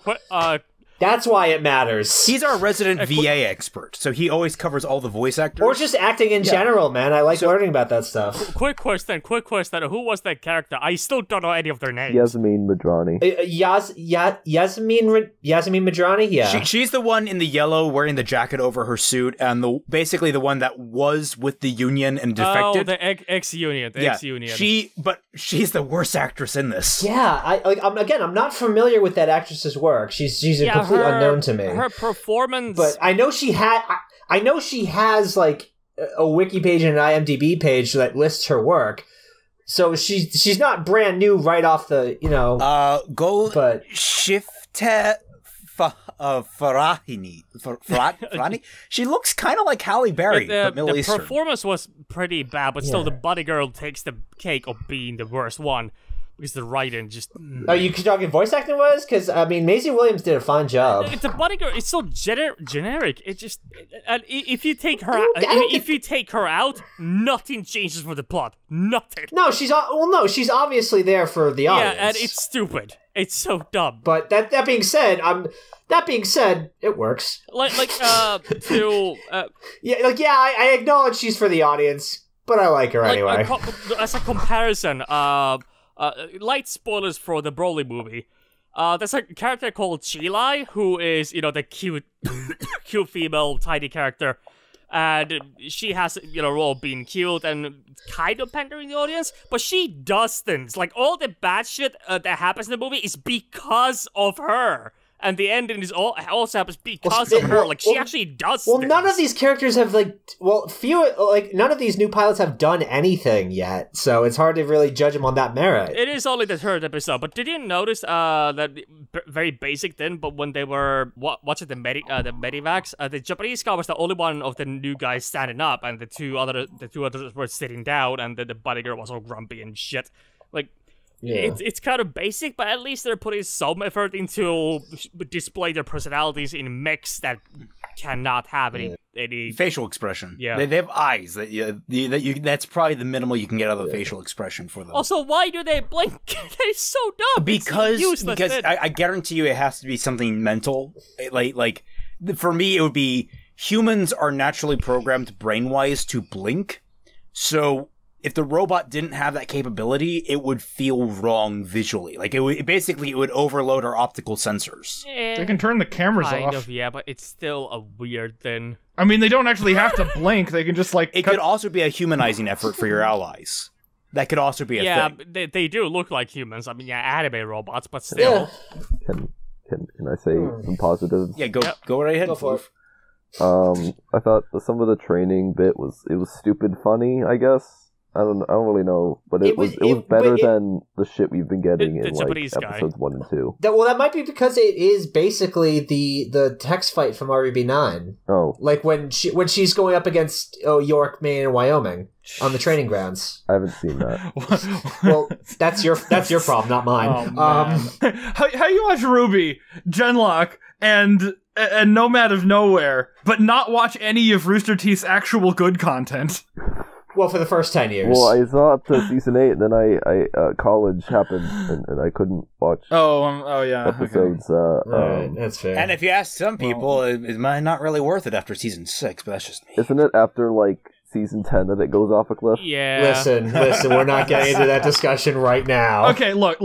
[SPEAKER 2] That's why it matters.
[SPEAKER 1] He's our resident VA expert, so he always covers all the voice actors.
[SPEAKER 2] Or just acting in general, man. I like learning about that stuff.
[SPEAKER 3] Quick question. Who was that character? I still don't know any of their names.
[SPEAKER 4] Yasmin Madrani.
[SPEAKER 2] Yasmin Madrani? Yeah.
[SPEAKER 1] She's the one in the yellow wearing the jacket over her suit, and basically the one that was with the Union and defected.
[SPEAKER 3] Oh, the ex-Union.
[SPEAKER 1] Ex-Union. But she's the worst actress in this.
[SPEAKER 2] Yeah, I'm not familiar with that actress's work. She's a complete unknown to me.
[SPEAKER 3] Her performance,
[SPEAKER 2] but I know she has a wiki page and an IMDb page that lists her work. So she's not brand new right off the
[SPEAKER 1] Gold
[SPEAKER 2] but
[SPEAKER 1] Shifte Farahini. She looks kind of like Halle Berry, but Middle Eastern.
[SPEAKER 3] The performance was pretty bad, but still the Body Girl takes the cake of being the worst one. Because the writing just...
[SPEAKER 2] Are you talking voice acting was? Because, I mean, Maisie Williams did a fine job.
[SPEAKER 3] The Body Girl, it's so generic. It just... And if you take her out, nothing changes for the plot. Nothing.
[SPEAKER 2] No, she's obviously there for the audience.
[SPEAKER 3] Yeah, and it's stupid. It's so dumb.
[SPEAKER 2] But that being said, it works.
[SPEAKER 3] I
[SPEAKER 2] acknowledge she's for the audience, but I like her anyway.
[SPEAKER 3] As a comparison, light spoilers for the Broly movie. There's a character called Chilai, who is, the cute female, tiny character. and she has, role of being cute and kind of pandering the audience, but she does things. Like, all the bad shit that happens in the movie is because of her. And the ending is also happens because of her. Like, she actually does things.
[SPEAKER 2] None of these characters have, none of these new pilots have done anything yet, so it's hard to really judge them on that merit.
[SPEAKER 3] It is only the third episode, but did you notice that very basic thing, but when they were watching the Medivacs, the Japanese guy was the only one of the new guys standing up, and the two others were sitting down, and the bodyguard was all grumpy and shit. Like, it's kind of basic, but at least they're putting some effort into display their personalities in mechs that cannot have any
[SPEAKER 1] facial expression.
[SPEAKER 3] Yeah,
[SPEAKER 1] they have eyes that's probably the minimal you can get out of the facial expression for them.
[SPEAKER 3] Also, why do they blink? They're so dumb.
[SPEAKER 1] Because I guarantee you it has to be something mental. Like for me, it would be humans are naturally programmed brain-wise to blink, so if the robot didn't have that capability, it would feel wrong visually. Like, it would overload our optical sensors.
[SPEAKER 5] They can turn the cameras off.
[SPEAKER 3] Yeah, but it's still a weird thing.
[SPEAKER 5] I mean, they don't actually have to blink. They can just,
[SPEAKER 1] It could also be a humanizing effort for your allies. That could also be a thing.
[SPEAKER 3] Yeah, they do look like humans. I mean, anime robots, but still.
[SPEAKER 4] Yeah. Can I say some positives?
[SPEAKER 1] Yeah, go right ahead.
[SPEAKER 2] Go for it.
[SPEAKER 4] I thought some of the training bit was stupid funny, I guess. I don't really know, but it was better than the shit we've been getting in episodes 1 and 2.
[SPEAKER 2] That might be because it is basically the text fight from RVB9.
[SPEAKER 4] Oh,
[SPEAKER 2] like when she's going up against York, Maine, and Wyoming on the training grounds.
[SPEAKER 4] I haven't seen that.
[SPEAKER 2] Well, that's your problem, not mine.
[SPEAKER 5] Oh, how you watch Ruby, GenLOCK, and Nomad of Nowhere, but not watch any of Rooster Teeth's actual good content?
[SPEAKER 2] Well, for the first 10 years.
[SPEAKER 4] Well, I saw up to season 8, and then I college happened, and I couldn't watch. Episodes.
[SPEAKER 2] Okay. That's fair.
[SPEAKER 1] And if you ask some people, it might not really worth it after season 6, but that's just me.
[SPEAKER 4] Isn't it after season 10 that it goes off a cliff?
[SPEAKER 3] Yeah.
[SPEAKER 2] Listen, we're not getting into that discussion right now.
[SPEAKER 5] Okay, look.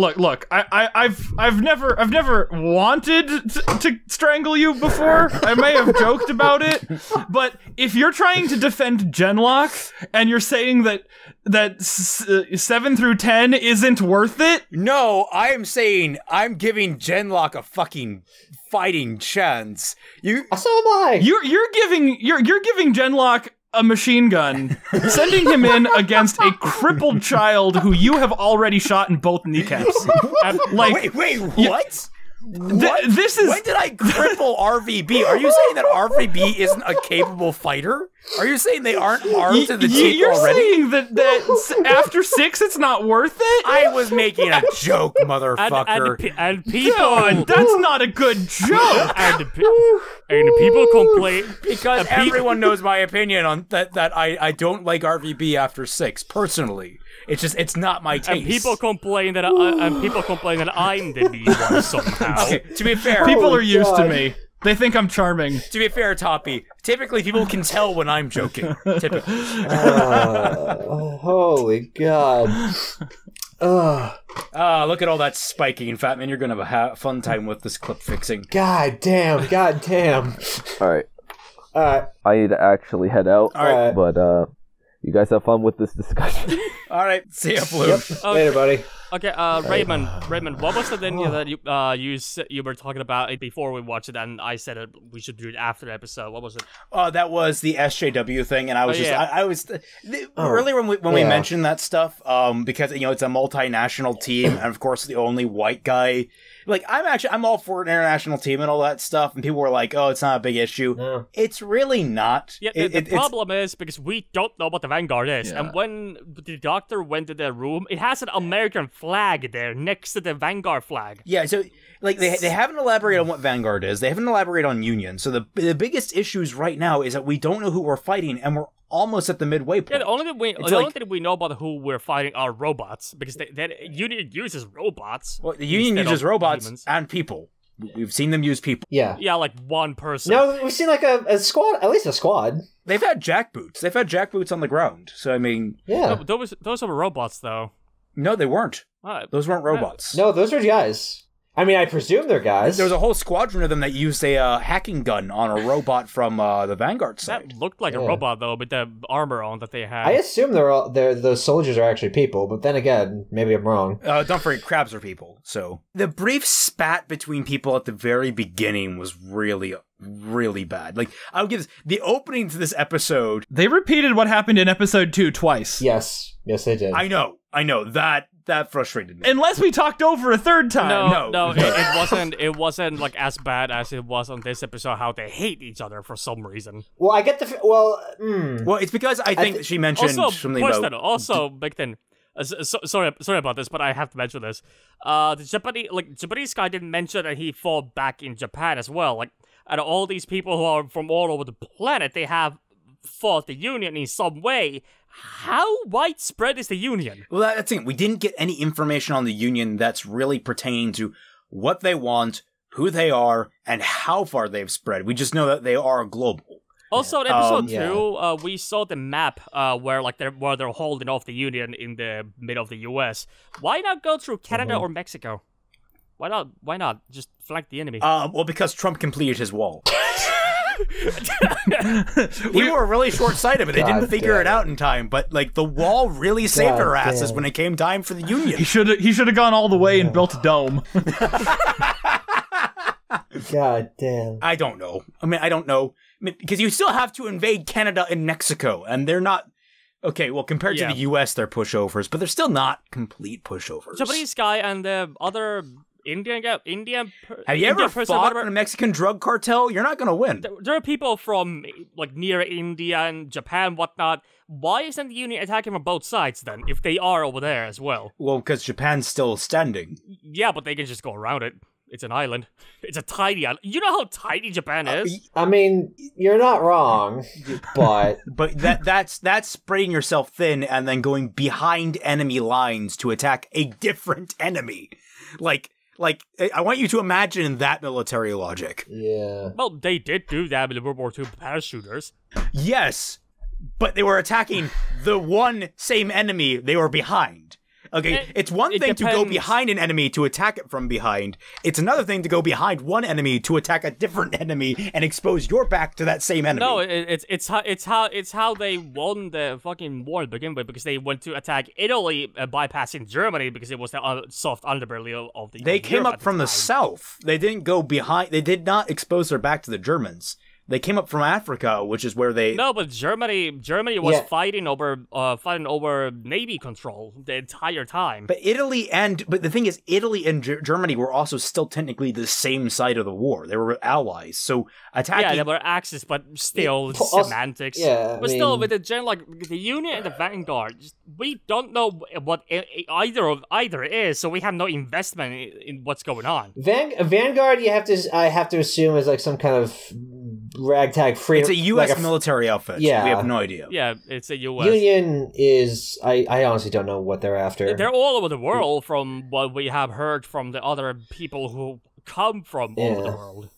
[SPEAKER 5] I've never wanted to strangle you before. I may have joked about it, but if you're trying to defend GenLOCK and you're saying that 7 through 10 isn't worth it,
[SPEAKER 1] no, I am saying I'm giving GenLOCK a fucking fighting chance.
[SPEAKER 2] So am I.
[SPEAKER 5] You're giving GenLOCK a machine gun, sending him in against a crippled child who you have already shot in both kneecaps.
[SPEAKER 1] Wait, what?
[SPEAKER 5] This is...
[SPEAKER 1] When did I cripple RVB? Are you saying that RVB isn't a capable fighter? Are you saying they aren't armed to the teeth
[SPEAKER 5] You're
[SPEAKER 1] already?
[SPEAKER 5] saying that after 6 it's not worth it?
[SPEAKER 1] I was making a joke, motherfucker.
[SPEAKER 3] And people...
[SPEAKER 5] God, that's not a good joke!
[SPEAKER 3] and people complain...
[SPEAKER 1] Because everyone knows my opinion on that I don't like RVB after 6, personally. It's not my taste.
[SPEAKER 3] And people complain that I'm the mean one somehow.
[SPEAKER 1] Okay, to be fair,
[SPEAKER 5] people are used to me. They think I'm charming.
[SPEAKER 1] To be fair, Toppy, typically people can tell when I'm joking. Typically.
[SPEAKER 2] Holy God.
[SPEAKER 1] Look at all that spiking, Fatman. You're gonna have a fun time with this clip fixing.
[SPEAKER 2] God damn.
[SPEAKER 4] All right. I need to actually head out.
[SPEAKER 1] All right.
[SPEAKER 4] But you guys have fun with this discussion.
[SPEAKER 1] All right. See ya, Blue.
[SPEAKER 2] Yep. Later, buddy.
[SPEAKER 3] Okay, Raymond, what was the thing that you were talking about before we watched it, and I said we should do it after the episode? What was it?
[SPEAKER 1] That was the SJW thing, and I was earlier when we mentioned that stuff, because it's a multinational team, and of course the only white guy. Like, I'm all for an international team and all that stuff, and people were like, oh, it's not a big issue. No. It's really not.
[SPEAKER 3] Yeah, the problem is because we don't know what the Vanguard is, and when the doctor went to the room, it has an American flag there next to the Vanguard flag.
[SPEAKER 1] Yeah, so, like, they haven't elaborated on what Vanguard is. They haven't elaborated on Union. So the biggest issues right now is that we don't know who we're fighting, and we're almost at the midway point.
[SPEAKER 3] Yeah, the only thing we know about who we're fighting are robots, because the Union uses robots.
[SPEAKER 1] Well, the Union uses robots and people. We've seen them use people.
[SPEAKER 2] Yeah.
[SPEAKER 3] Yeah, like one person.
[SPEAKER 2] No, we've seen like a squad, at least a squad.
[SPEAKER 1] They've had jackboots. They've had jackboots on the ground. So, I mean...
[SPEAKER 2] Yeah.
[SPEAKER 3] No, those are robots, though.
[SPEAKER 1] No, they weren't. Those weren't robots.
[SPEAKER 2] No, those are guys. I mean, I presume they're guys.
[SPEAKER 1] There was a whole squadron of them that used a hacking gun on a robot from the Vanguard side.
[SPEAKER 3] That looked like a robot, though, with the armor on that they had.
[SPEAKER 2] I assume those soldiers are actually people, but then again, maybe I'm wrong.
[SPEAKER 1] Don't forget, crabs are people. So the brief spat between people at the very beginning was really, really bad. Like, I would give the opening to this episode.
[SPEAKER 5] They repeated what happened in episode 2 twice.
[SPEAKER 2] Yes, they did.
[SPEAKER 1] I know. That frustrated me.
[SPEAKER 5] Unless we talked over a third time.
[SPEAKER 3] No, it wasn't like as bad as it was on this episode. How they hate each other for some reason.
[SPEAKER 2] Well, I get the
[SPEAKER 1] well, it's because I think she mentioned something about.
[SPEAKER 3] Also, big thing. Sorry about this, but I have to mention this. The Japanese guy didn't mention that he fought back in Japan as well. Like, out of all these people who are from all over the planet, they have fought the Union in some way. How widespread is the Union?
[SPEAKER 1] Well, that's the thing. We didn't get any information on the Union that's really pertaining to what they want, who they are, and how far they've spread. We just know that they are global.
[SPEAKER 3] Also, in episode 2, we saw the map where they're holding off the Union in the middle of the U.S. Why not go through Canada or Mexico? Why not just flank the enemy?
[SPEAKER 1] Well, because Trump completed his wall. People were really short-sighted, but they didn't figure it out in time. But like the wall really saved our asses when it came time for the Union.
[SPEAKER 5] He should have gone all the way and built a dome.
[SPEAKER 2] God damn.
[SPEAKER 1] I don't know. I don't know. Because you still have to invade Canada and Mexico, and they're not. Okay, well, compared to the U.S., they're pushovers, but they're still not complete pushovers.
[SPEAKER 3] Japanese guy and the other Indian.
[SPEAKER 1] Have you ever fought in a Mexican drug cartel? You're not going to win.
[SPEAKER 3] There are people from like near India and Japan, whatnot. Why isn't the Union attacking from both sides then, if they are over there as well?
[SPEAKER 1] Well, because Japan's still standing.
[SPEAKER 3] Yeah, but they can just go around it. It's an island. It's a tiny island. You know how tiny Japan is?
[SPEAKER 2] I mean, you're not wrong, but...
[SPEAKER 1] But that's spreading yourself thin and then going behind enemy lines to attack a different enemy. Like, I want you to imagine that military logic.
[SPEAKER 2] Yeah.
[SPEAKER 3] Well, they did do that in World War II parachuters.
[SPEAKER 1] Yes, but they were attacking the one same enemy they were behind. Okay, it's one thing to go behind an enemy to attack it from behind. It's another thing to go behind one enemy to attack a different enemy and expose your back to that same enemy.
[SPEAKER 3] No, it's how they won the fucking war to begin with, because they went to attack Italy, bypassing Germany because it was the soft underbelly of the.
[SPEAKER 1] They came up from the south. They didn't go behind. They did not expose their back to the Germans. They came up from Africa, which is where they...
[SPEAKER 3] No, but Germany was fighting over Navy control the entire time.
[SPEAKER 1] But the thing is, Italy and Germany were also still technically the same side of the war. They were allies, so attacking...
[SPEAKER 3] Yeah, they were Axis, but still semantics.
[SPEAKER 2] Yeah,
[SPEAKER 3] but still, with the the Union and the Vanguard, we don't know what either is, so we have no investment in what's going on.
[SPEAKER 2] Vanguard, I have to assume is like some kind of ragtag freedom.
[SPEAKER 1] It's a U.S. military outfit. Yeah, we have no idea.
[SPEAKER 3] Yeah, it's a U.S.
[SPEAKER 2] Union is. I honestly don't know what they're after.
[SPEAKER 3] They're all over the world, from what we have heard from the other people who come from all over the world.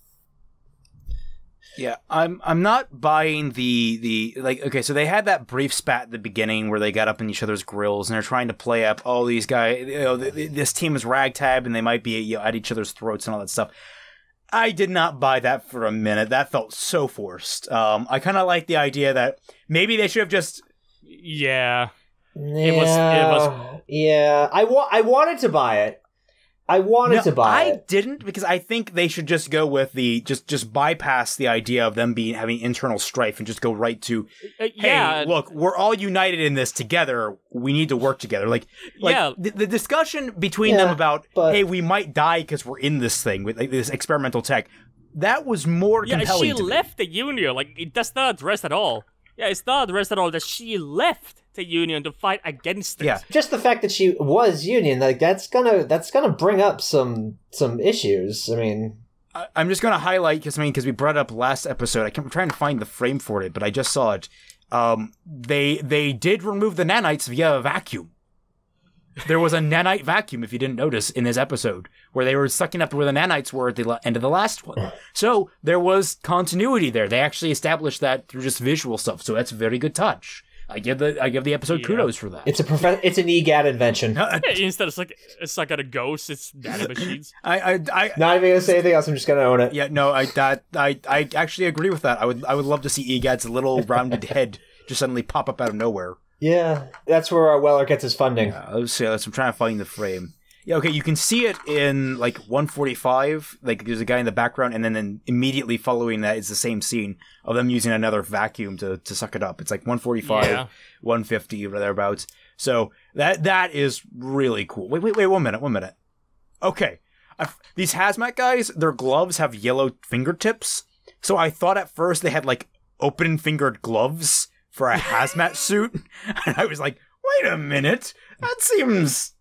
[SPEAKER 1] Yeah, I'm not buying the okay, so they had that brief spat at the beginning where they got up in each other's grills and they're trying to play up all these guys, this team is ragtag and they might be at each other's throats and all that stuff. I did not buy that for a minute. That felt so forced. I kind of like the idea that maybe they should have just...
[SPEAKER 3] Yeah.
[SPEAKER 2] It was... Yeah. I wanted to buy it. I
[SPEAKER 1] didn't, because I think they should just go with the just bypass the idea of them having internal strife and just go right to, hey, look, we're all united in this together. We need to work together. The discussion between them about, hey, we might die because we're in this thing with this experimental tech. That was more compelling.
[SPEAKER 3] Yeah, she left the Union. That's not addressed at all. Yeah, it's not addressed at all that she left the Union to fight against it.
[SPEAKER 2] Yeah, just the fact that she was Union, that's gonna bring up some issues. I mean,
[SPEAKER 1] I'm just gonna highlight because we brought it up last episode. I'm trying to find the frame for it, but I just saw it. They did remove the nanites via a vacuum. There was a nanite vacuum, if you didn't notice, in this episode, where they were sucking up to where the nanites were at the end of the last one. So there was continuity there. They actually established that through just visual stuff, so that's a very good touch. I give the episode kudos for that.
[SPEAKER 2] It's an EGAD invention.
[SPEAKER 3] Instead of it's not gonna ghost, it's data machines.
[SPEAKER 1] I
[SPEAKER 2] not even gonna say anything else. I'm just gonna own it.
[SPEAKER 1] Yeah, no, I actually agree with that. I would love to see EGAD's little rounded head just suddenly pop up out of nowhere.
[SPEAKER 2] Yeah, that's where Weller gets his funding.
[SPEAKER 1] Yeah, I'm trying to find the frame. Yeah, okay, you can see it in, like, 145. Like, there's a guy in the background, and then immediately following that is the same scene of them using another vacuum to suck it up. It's like 145, 150, or thereabouts. So, that is really cool. Wait, 1 minute. Okay. These hazmat guys, their gloves have yellow fingertips. So I thought at first they had, like, open-fingered gloves for a hazmat suit. And I was like, wait a minute. That seems...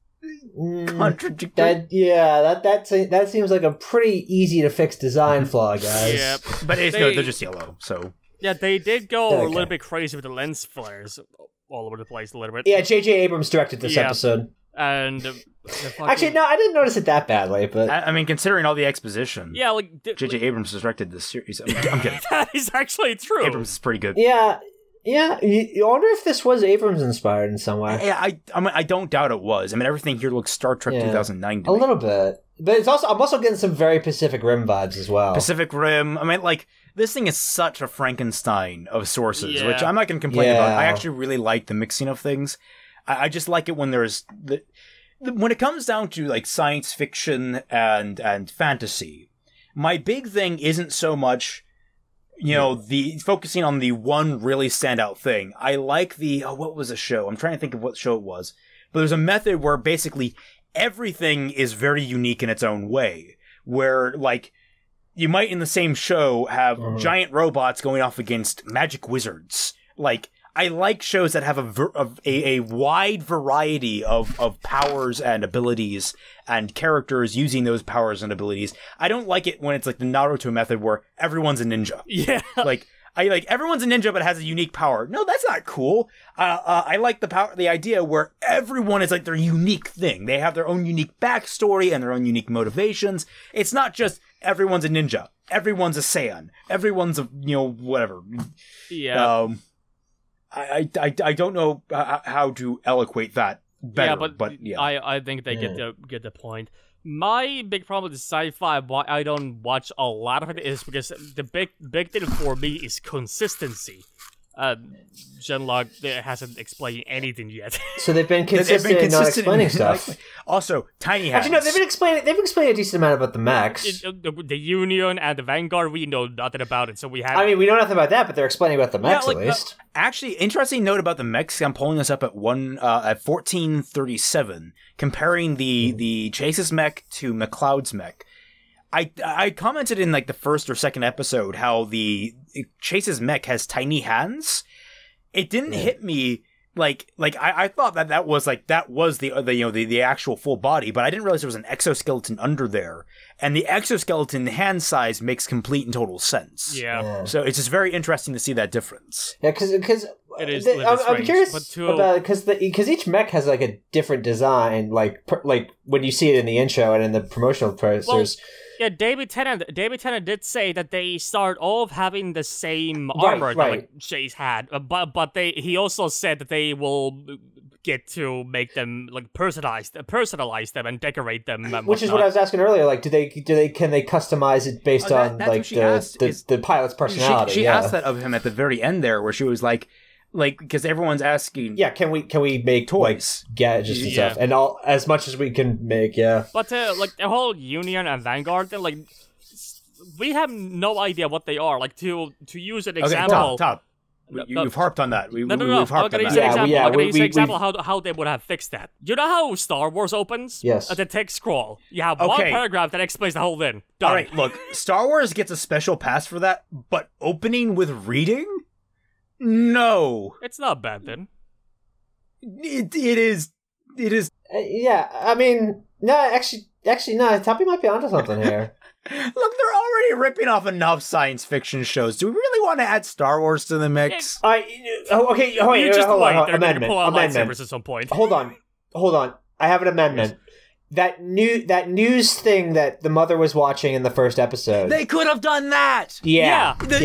[SPEAKER 1] contradictory.
[SPEAKER 2] That seems like a pretty easy to fix design flaw, guys.
[SPEAKER 3] Yeah,
[SPEAKER 1] but they're just yellow. So
[SPEAKER 3] yeah, they did go a little bit crazy with the lens flares all over the place a little bit.
[SPEAKER 2] Yeah, J.J. Abrams directed this episode,
[SPEAKER 3] and
[SPEAKER 2] actually, no, I didn't notice it that badly. But
[SPEAKER 1] I mean, considering all the exposition,
[SPEAKER 3] yeah, like
[SPEAKER 1] J.J. Abrams directed this series. I'm kidding.
[SPEAKER 3] That is actually true.
[SPEAKER 1] Abrams is pretty good.
[SPEAKER 2] Yeah, you wonder if this was Abrams inspired in some way.
[SPEAKER 1] Yeah, I mean, I don't doubt it was. I mean, everything here looks Star Trek 2009 to
[SPEAKER 2] me.
[SPEAKER 1] A
[SPEAKER 2] little bit. But I'm also getting some very Pacific Rim vibes as well.
[SPEAKER 1] Pacific Rim. I mean, like, this thing is such a Frankenstein of sources, which I'm not going to complain about. I actually really like the mixing of things. I just like it when there's... when it comes down to, like, science fiction and fantasy, my big thing isn't so much... You know, the focusing on the one really standout thing. I like what was the show? I'm trying to think of what show it was. But there's a method where basically everything is very unique in its own way. Where, like, you might in the same show have giant robots going off against magic wizards. Like, I like shows that have a wide variety of powers and abilities and characters using those powers and abilities. I don't like it when it's like the Naruto method where everyone's a ninja.
[SPEAKER 3] Yeah.
[SPEAKER 1] Like, I like everyone's a ninja but has a unique power. No, that's not cool. I like the idea where everyone is like their unique thing. They have their own unique backstory and their own unique motivations. It's not just everyone's a ninja. Everyone's a Saiyan. Everyone's a, whatever.
[SPEAKER 3] Yeah.
[SPEAKER 1] I don't know how to eloquate that better, but
[SPEAKER 3] I think they get the point. My big problem with sci-fi, why I don't watch a lot of it, is because the big thing for me is consistency. GenLOCK hasn't explained anything yet.
[SPEAKER 2] So they've been consistent in not explaining stuff.
[SPEAKER 1] Also, tiny hands.
[SPEAKER 2] Actually, no, they've explained a decent amount about the mechs.
[SPEAKER 3] The Union and the Vanguard, we know nothing about it, so we have...
[SPEAKER 2] I mean, we know nothing about that, but they're explaining about the mechs at least.
[SPEAKER 1] Actually, interesting note about the mechs. I'm pulling this up at 1437, comparing the Chase's mech to McCloud's mech. I commented in like the first or second episode how the Chase's mech has tiny hands. It didn't hit me like I thought that was the actual full body, but I didn't realize there was an exoskeleton under there, and the exoskeleton hand size makes complete and total sense.
[SPEAKER 3] Yeah.
[SPEAKER 1] So it's just very interesting to see that difference.
[SPEAKER 2] Yeah, because
[SPEAKER 3] it is.
[SPEAKER 2] I'm curious about it because each mech has like a different design, like when you see it in the intro and in the promotional posters.
[SPEAKER 3] Well, yeah, David Tennant did say that they start off having the same armor that like Chase had, but he also said that they will get to make them like personalize them and decorate them. And
[SPEAKER 2] which is what I was asking earlier. Like, can they customize it based on like the pilot's personality?
[SPEAKER 1] She asked that of him at the very end there, where she was like, because everyone's asking,
[SPEAKER 2] can we make toys, like, gadgets and stuff, and all as much as we can make, But
[SPEAKER 3] like the whole Union and Vanguard thing, like we have no idea what they are. Like to use an example.
[SPEAKER 1] Top. You've harped on that. We've harped
[SPEAKER 3] on that. I'm going to use an example how they would have fixed that. You know how Star Wars opens?
[SPEAKER 2] Yes.
[SPEAKER 3] At the text scroll. You have one paragraph that explains the whole thing. Done.
[SPEAKER 1] All right, look, Star Wars gets a special pass for that, but opening with reading? No.
[SPEAKER 3] It's not bad then.
[SPEAKER 1] It is.
[SPEAKER 2] Yeah, I mean, no, actually, no, Toppy might be onto something here.
[SPEAKER 1] Look, they're already ripping off enough science fiction shows. Do we really want to add Star Wars to the mix?
[SPEAKER 2] Okay, wait,
[SPEAKER 3] hold on. They're
[SPEAKER 2] amendment.
[SPEAKER 3] going to pull out lightsabers at some point.
[SPEAKER 2] Hold on. I have an amendment. that news thing that the mother was watching in the first episode.
[SPEAKER 1] They could have done that.
[SPEAKER 2] Yeah.
[SPEAKER 1] The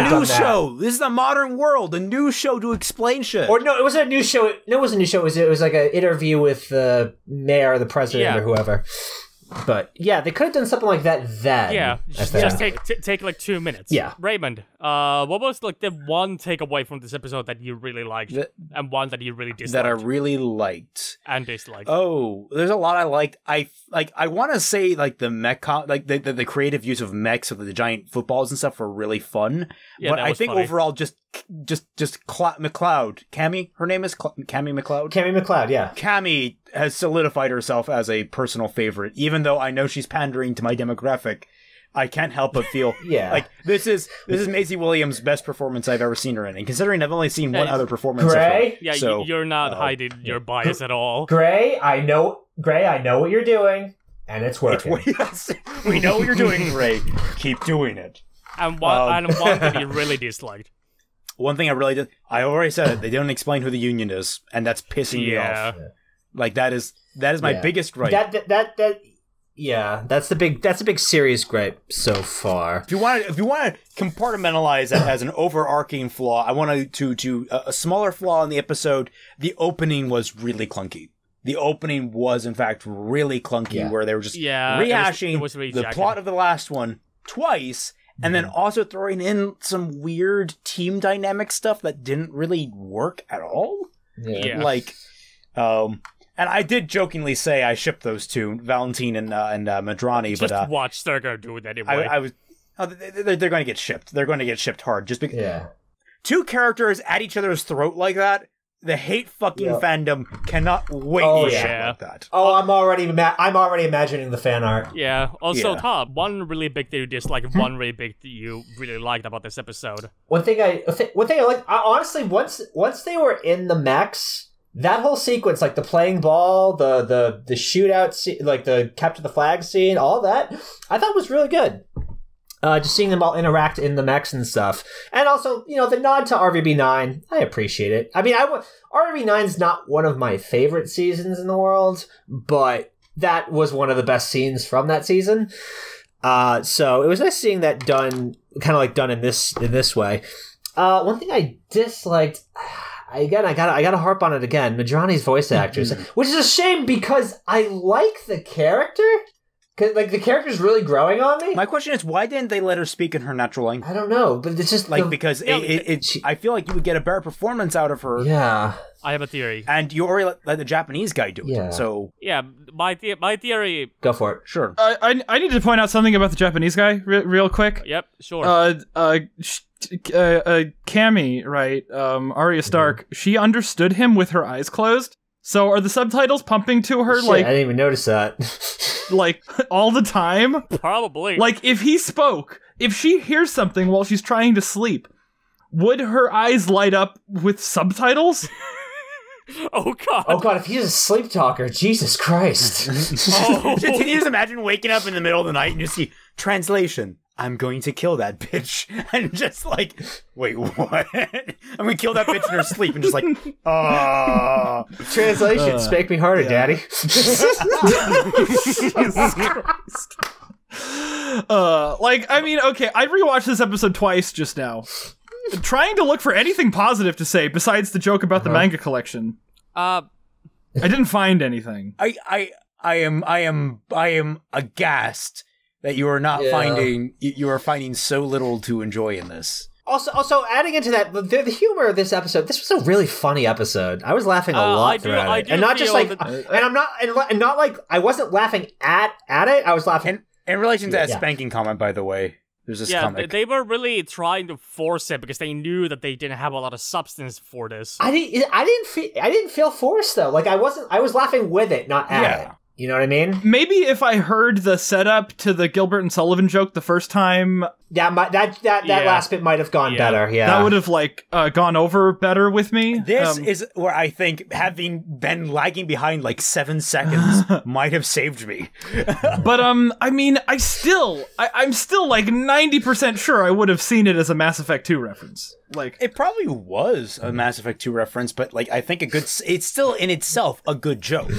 [SPEAKER 1] news show. This is the modern world. A news show to explain shit.
[SPEAKER 2] Or no, it wasn't a news show. No, it wasn't a news show. It was like an interview with the mayor, or the president, or whoever. But yeah, they could have done something like that then.
[SPEAKER 3] Yeah, just take like 2 minutes.
[SPEAKER 2] Yeah.
[SPEAKER 3] Raymond, what was like the one takeaway from this episode that you really liked, and one that you really disliked?
[SPEAKER 1] That I really liked
[SPEAKER 3] and disliked.
[SPEAKER 1] Oh, there's a lot I liked. I want to say like the mech, like the creative use of mechs with the giant footballs and stuff were really fun.
[SPEAKER 3] Yeah,
[SPEAKER 1] but I think
[SPEAKER 3] funny.
[SPEAKER 1] overall, just McLeod, Cammy, her name is Cammy McLeod.
[SPEAKER 2] Cammy McLeod, yeah.
[SPEAKER 1] Cammy has solidified herself as a personal favorite, even though I know she's pandering to my demographic. I can't help but feel like this is Maisie Williams' best performance I've ever seen her in, and considering I've only seen one other performance
[SPEAKER 2] Gray?
[SPEAKER 1] of her.
[SPEAKER 3] Yeah,
[SPEAKER 1] so,
[SPEAKER 3] you're not hiding your bias at all.
[SPEAKER 2] Gray, I know what you're doing, and it's working.
[SPEAKER 1] We know what you're doing, Gray. Keep doing it.
[SPEAKER 3] And one that you really disliked.
[SPEAKER 1] One thing I really did, I already said it, they didn't explain who the Union is, and that's pissing me off. Like that is my biggest gripe.
[SPEAKER 2] That's a big serious gripe so far.
[SPEAKER 1] If you want to compartmentalize that as an overarching flaw, I want to a smaller flaw in the episode. The opening was really clunky. The opening was in fact really clunky, where they were just rehashing
[SPEAKER 3] it was really
[SPEAKER 1] the plot of the last one twice. And then also throwing in some weird team dynamic stuff that didn't really work at all.
[SPEAKER 3] Yeah.
[SPEAKER 1] Like, and I did jokingly say I shipped those two, Valentine and Madrani.
[SPEAKER 3] Just watch Sergo do it anyway.
[SPEAKER 1] I was. Oh, they're going to get shipped. They're going to get shipped hard. Just because two characters at each other's throat like that. The hate fucking fandom cannot wait for shit like that.
[SPEAKER 2] Oh, I'm already imagining the fan art.
[SPEAKER 3] Yeah. Also, Tom, one really big thing you disliked, one really big thing you really liked about this episode.
[SPEAKER 2] One thing I like, honestly, once they were in the mechs, that whole sequence, like the playing ball, the shootout scene, like the capture the flag scene, all that, I thought was really good. Just seeing them all interact in the mechs and stuff. And also, the nod to RVB9, I appreciate it. I mean, RVB9's not one of my favorite seasons in the world, but that was one of the best scenes from that season. So it was nice seeing that done in this way. One thing I disliked, again, I gotta harp on it again, Madrani's voice actress, which is a shame because I like the character. Like, the character's really growing on me.
[SPEAKER 1] My question is, why didn't they let her speak in her natural language?
[SPEAKER 2] I don't know, but it's just
[SPEAKER 1] because I feel like you would get a better performance out of her.
[SPEAKER 2] Yeah.
[SPEAKER 3] I have a theory.
[SPEAKER 1] And you already let the Japanese guy do it.
[SPEAKER 2] Yeah.
[SPEAKER 1] So
[SPEAKER 3] yeah, my theory.
[SPEAKER 2] Go for it.
[SPEAKER 1] Sure.
[SPEAKER 5] I need to point out something about the Japanese guy real quick.
[SPEAKER 3] Yep, sure.
[SPEAKER 5] Cammy, right? Arya Stark. She understood him with her eyes closed. So are the subtitles pumping to her?
[SPEAKER 2] Shit,
[SPEAKER 5] like,
[SPEAKER 2] I didn't even notice that.
[SPEAKER 5] Like, all the time?
[SPEAKER 3] Probably.
[SPEAKER 5] Like, if he spoke, if she hears something while she's trying to sleep, would her eyes light up with subtitles?
[SPEAKER 3] Oh god.
[SPEAKER 2] Oh god, if he's a sleep talker, Jesus Christ.
[SPEAKER 1] Can you just imagine waking up in the middle of the night and you see translation? I'm going to kill that bitch. And just like, wait, what? I'm going to kill that bitch in her sleep and just like,
[SPEAKER 2] Translation, spank me harder, daddy.
[SPEAKER 5] Jesus Christ. Okay, I rewatched this episode twice just now. Trying to look for anything positive to say besides the joke about the manga collection. I didn't find anything.
[SPEAKER 1] I am aghast that you are not finding, you are finding so little to enjoy in this.
[SPEAKER 2] Also, adding into that, the humor of this episode, this was a really funny episode. I was laughing a lot throughout it. And not just like, and not like, I wasn't laughing at it, I was laughing.
[SPEAKER 1] In relation to that spanking comment, by the way, there's this comic.
[SPEAKER 3] They were really trying to force it because they knew that they didn't have a lot of substance for this.
[SPEAKER 2] I didn't feel forced though. Like I was laughing with it, not at it. You know what I mean?
[SPEAKER 5] Maybe if I heard the setup to the Gilbert and Sullivan joke the first time,
[SPEAKER 2] that last bit might have gone better. Yeah,
[SPEAKER 5] that would have gone over better with me.
[SPEAKER 1] This is where I think having been lagging behind like 7 seconds might have saved me.
[SPEAKER 5] But I mean, I'm still like 90% sure I would have seen it as a Mass Effect 2 reference. Like,
[SPEAKER 1] it probably was a Mass Effect 2 reference, but like I think it's still in itself a good joke.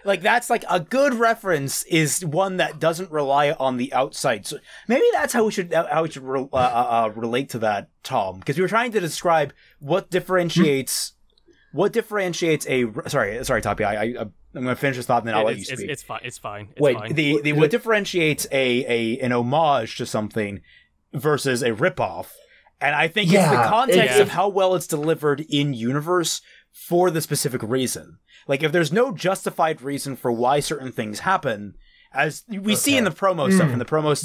[SPEAKER 1] Like, that's like a good reference is one that doesn't rely on the outside. So maybe that's how we should relate to that, Tom, because we were trying to describe what differentiates sorry, Toppy. I'm going to finish this thought and then I'll let you speak.
[SPEAKER 3] It's fine. It's fine.
[SPEAKER 1] What differentiates an homage to something versus a ripoff, and I think it's the context of how well it's delivered in universe for the specific reason. Like, if there's no justified reason for why certain things happen, as we see in the promo stuff, in the promo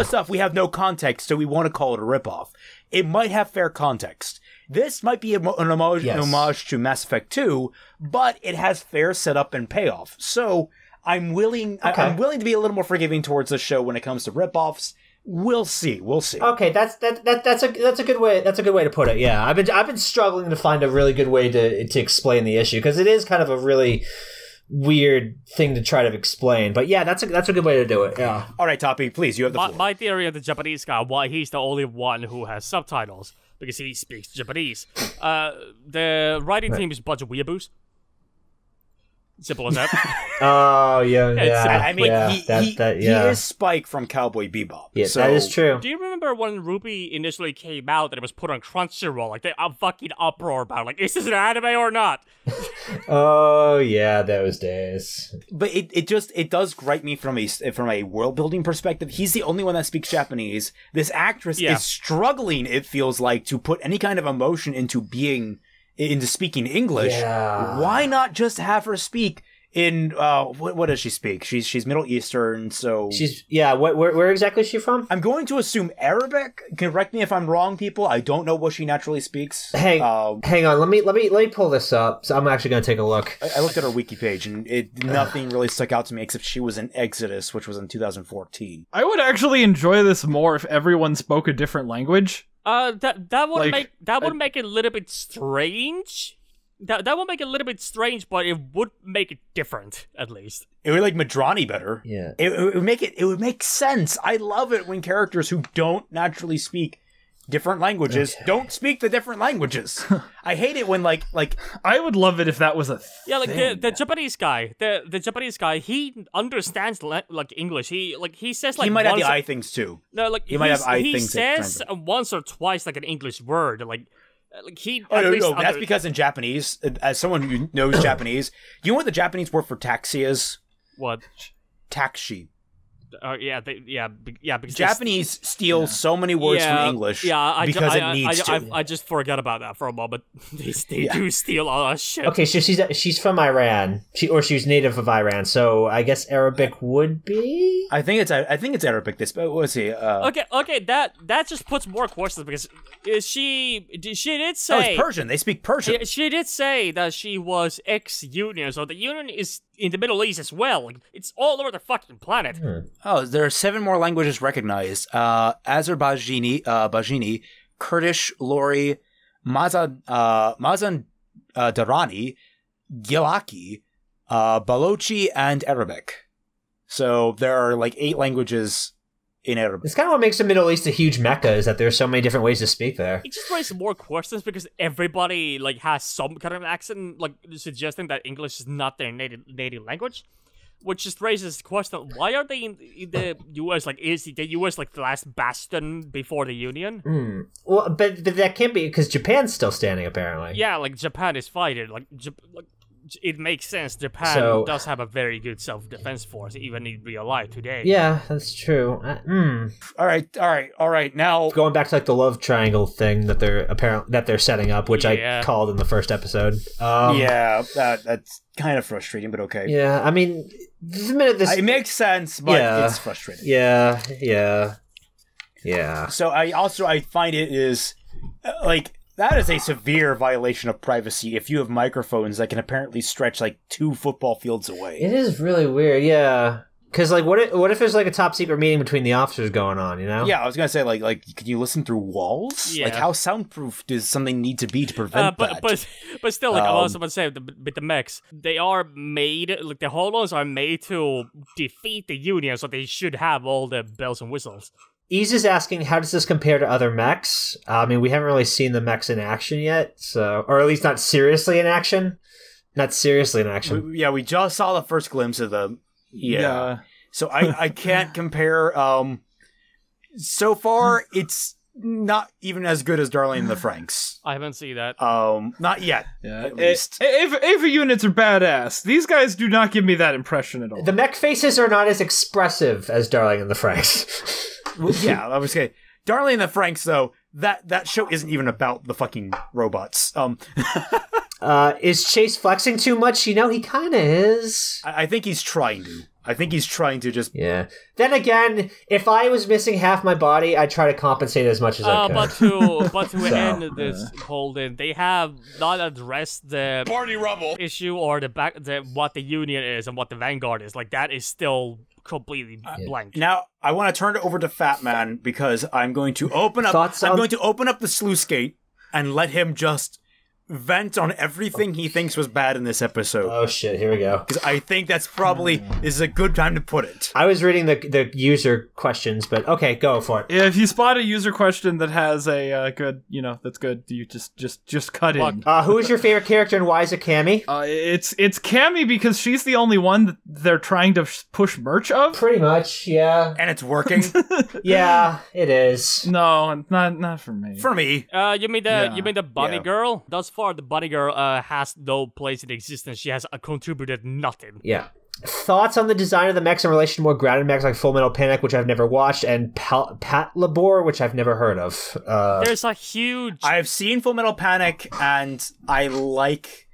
[SPEAKER 1] stuff, we have no context, so we want to call it a ripoff. It might have fair context. This might be an homage to Mass Effect 2, but it has fair setup and payoff. So I'm willing to be a little more forgiving towards the show when it comes to ripoffs. We'll see.
[SPEAKER 2] Okay, that's a good way. That's a good way to put it. Yeah, I've been struggling to find a really good way to explain the issue, because it is kind of a really weird thing to try to explain. But yeah, that's a good way to do it. Yeah.
[SPEAKER 1] All right, Toppy, please, you have the floor.
[SPEAKER 3] My theory of the Japanese guy, why he's the only one who has subtitles, because he speaks Japanese. The writing team is a bunch of weeaboos. Simple as that.
[SPEAKER 2] Oh, yeah.
[SPEAKER 1] I mean, he is Spike from Cowboy Bebop.
[SPEAKER 2] Yeah, so. That is true.
[SPEAKER 3] Do you remember when Ruby initially came out that it was put on Crunchyroll? Like, they fucking uproar about it. Like, is this an anime or not?
[SPEAKER 2] Oh, yeah, those days.
[SPEAKER 1] But it does gripe me from a world building perspective. He's the only one that speaks Japanese. This actress is struggling, it feels like, to put any kind of emotion into speaking English.
[SPEAKER 2] Yeah.
[SPEAKER 1] Why not just have her speak in what does she speak? She's Middle Eastern, so
[SPEAKER 2] where exactly is she from?
[SPEAKER 1] I'm going to assume Arabic. Correct me if I'm wrong, people. I don't know what she naturally speaks.
[SPEAKER 2] Hang on, let me pull this up. So I'm actually going to take a look.
[SPEAKER 1] I looked at her wiki page and nothing really stuck out to me except she was in Exodus, which was in 2014.
[SPEAKER 5] I would actually enjoy this more if everyone spoke a different language.
[SPEAKER 3] That would make it a little bit strange. That would make it a little bit strange, but it would make it different, at least.
[SPEAKER 1] It would make Madrani better.
[SPEAKER 2] Yeah.
[SPEAKER 1] It would make sense. I love it when characters who don't naturally speak different languages don't speak the different languages. I hate it when like
[SPEAKER 5] I would love it if that was a thing.
[SPEAKER 3] Yeah, like the Japanese guy, the Japanese guy, he understands like English. He says like
[SPEAKER 1] he might have the I things too.
[SPEAKER 3] No, like
[SPEAKER 1] he might have I
[SPEAKER 3] he
[SPEAKER 1] things.
[SPEAKER 3] He says once or twice like an English word, like he.
[SPEAKER 1] No, that's because in Japanese, as someone who knows Japanese, you know what the Japanese word for taxi is?
[SPEAKER 3] What?
[SPEAKER 1] Taxi.
[SPEAKER 3] Because
[SPEAKER 1] Japanese steal so many words from English because it needs to.
[SPEAKER 3] I just forgot about that for a moment. They do steal all that shit.
[SPEAKER 2] Okay, so she's from Iran. She's native of Iran, so I guess Arabic would be.
[SPEAKER 1] I think it's Arabic. Let's see.
[SPEAKER 3] Okay. That just puts more questions because she did say.
[SPEAKER 1] Oh, it's Persian. They speak Persian.
[SPEAKER 3] She did say that she was ex-Union, so the Union is in the Middle East as well. Like, it's all over the fucking planet.
[SPEAKER 1] Oh, there are 7 more languages recognized. Azerbaijani, Kurdish, Lori, Mazandarani, Gilaki, Balochi, and Arabic. So there are like 8 languages in Arabic.
[SPEAKER 2] It's kind of what makes the Middle East a huge mecca, is that there's so many different ways to speak there.
[SPEAKER 3] It just raises more questions because everybody like has some kind of accent, like suggesting that English is not their native language. Which just raises the question, why are they in the U.S.? Like, is the U.S. like the last bastion before the Union?
[SPEAKER 2] Well, but that can't be, because Japan's still standing, apparently.
[SPEAKER 3] Yeah, like, Japan is fighting. Like it makes sense. Japan does have a very good self-defense force, even in real life today.
[SPEAKER 2] Yeah, that's true.
[SPEAKER 1] All right. Now
[SPEAKER 2] going back to like the love triangle thing that they're setting up, which I called in the first episode.
[SPEAKER 1] That's kind of frustrating, but okay.
[SPEAKER 2] Yeah, I mean, the minute
[SPEAKER 1] it makes sense, but it's frustrating.
[SPEAKER 2] Yeah.
[SPEAKER 1] So I find it is like. That is a severe violation of privacy if you have microphones that can apparently stretch like 2 football fields away.
[SPEAKER 2] It is really weird, yeah. Because like, what if there's like a top secret meeting between the officers going on? You know?
[SPEAKER 1] Yeah, I was gonna say like, can you listen through walls?
[SPEAKER 3] Yeah.
[SPEAKER 1] Like, how soundproof does something need to be to prevent that?
[SPEAKER 3] But still, like I was about to say, with the mechs, they are made like the holons are made to defeat the Union, so they should have all the bells and whistles.
[SPEAKER 2] Ease is asking, how does this compare to other mechs? I mean, we haven't really seen the mechs in action yet, or at least not seriously in action. Not seriously in action.
[SPEAKER 1] We just saw the first glimpse of them. Yeah. So I can't compare. So far, it's not even as good as Darling in the Franxx.
[SPEAKER 3] I haven't seen that.
[SPEAKER 1] Not yet.
[SPEAKER 5] Yeah.
[SPEAKER 1] At least.
[SPEAKER 5] Ava units are badass. These guys do not give me that impression at all.
[SPEAKER 2] The mech faces are not as expressive as Darling in the Franxx.
[SPEAKER 1] Well, yeah, I was saying. Darling in the Franxx, though, that show isn't even about the fucking robots.
[SPEAKER 2] Is Chase flexing too much? You know, he kind of is.
[SPEAKER 1] I think he's trying to. I think he's trying to just...
[SPEAKER 2] Yeah. Then again, if I was missing half my body, I'd try to compensate as much as I could.
[SPEAKER 3] But to end this whole thing, they have not addressed the
[SPEAKER 14] party rubble
[SPEAKER 3] issue or what the Union is and what the Vanguard is. Like, that is still completely blank.
[SPEAKER 1] Now, I want to turn it over to Fat Man because I'm going to open up... I'm going to open up the sluice gate and let him just... vent on everything he thinks was bad in this episode.
[SPEAKER 2] Oh shit, here we go.
[SPEAKER 1] Because I think that's probably this is a good time to put it.
[SPEAKER 2] I was reading the user questions, but okay, go for it.
[SPEAKER 5] If you spot a user question that has a good, that's good, you just cut in.
[SPEAKER 2] Who is your favorite character and why is it Cammy?
[SPEAKER 5] It's Cammy because she's the only one that they're trying to push merch of.
[SPEAKER 2] Pretty much, yeah.
[SPEAKER 1] And it's working.
[SPEAKER 2] Yeah, it is.
[SPEAKER 5] No, not for me.
[SPEAKER 1] For me.
[SPEAKER 3] You mean the bunny girl? Thus far, the bunny girl has no place in existence. She has contributed nothing.
[SPEAKER 2] Yeah. Thoughts on the design of the mechs in relation to more grounded mechs like Full Metal Panic, which I've never watched, and Pat Labor, which I've never heard of.
[SPEAKER 3] There's a huge...
[SPEAKER 1] I've seen Full Metal Panic, and I like...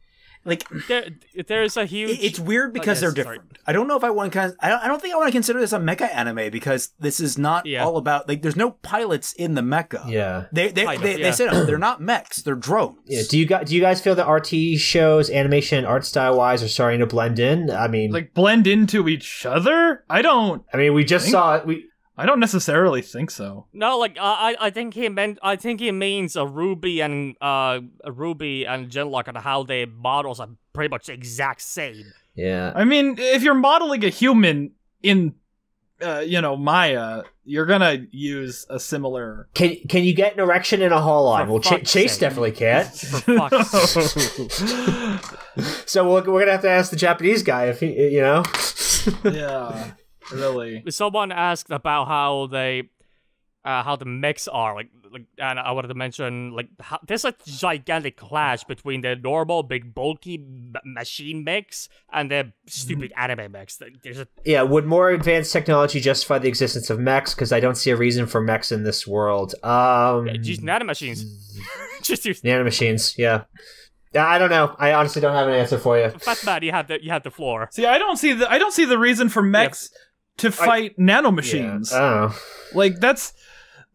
[SPEAKER 3] There's a huge...
[SPEAKER 1] It's weird because they're different. Sorry. I don't know if I want to... I don't think I want to consider this a mecha anime because this is not all about... Like, there's no pilots in the mecha.
[SPEAKER 2] Yeah.
[SPEAKER 1] They said they're not mechs. They're drones.
[SPEAKER 2] Yeah. Do you guys feel that RT shows, animation, art style-wise, are starting to blend in? I mean...
[SPEAKER 5] Like, blend into each other? I
[SPEAKER 2] mean, we just saw it...
[SPEAKER 5] I don't necessarily think so.
[SPEAKER 3] No, like I think he means a Ruby and GenLOCK and how the models are pretty much the exact same.
[SPEAKER 2] Yeah.
[SPEAKER 5] I mean, if you're modeling a human in Maya, you're gonna use a similar...
[SPEAKER 2] Can you get an erection in a Hotline? Well, Chase definitely can't.
[SPEAKER 3] For fuck's
[SPEAKER 2] sake. So we're gonna have to ask the Japanese guy if he,
[SPEAKER 5] Yeah. Really.
[SPEAKER 3] Someone asked about how the mechs are like, and I wanted to mention there's a gigantic clash between the normal big bulky machine mechs and the stupid anime mechs.
[SPEAKER 2] Would more advanced technology justify the existence of mechs? Because I don't see a reason for mechs in this world.
[SPEAKER 3] Just nanomachines. Just use
[SPEAKER 2] nanomachines. Yeah. I don't know. I honestly don't have an answer for you.
[SPEAKER 3] Fat Man, you have the floor.
[SPEAKER 5] See, I don't see the reason for mechs to fight nanomachines.
[SPEAKER 2] Yeah. Oh.
[SPEAKER 5] Like that's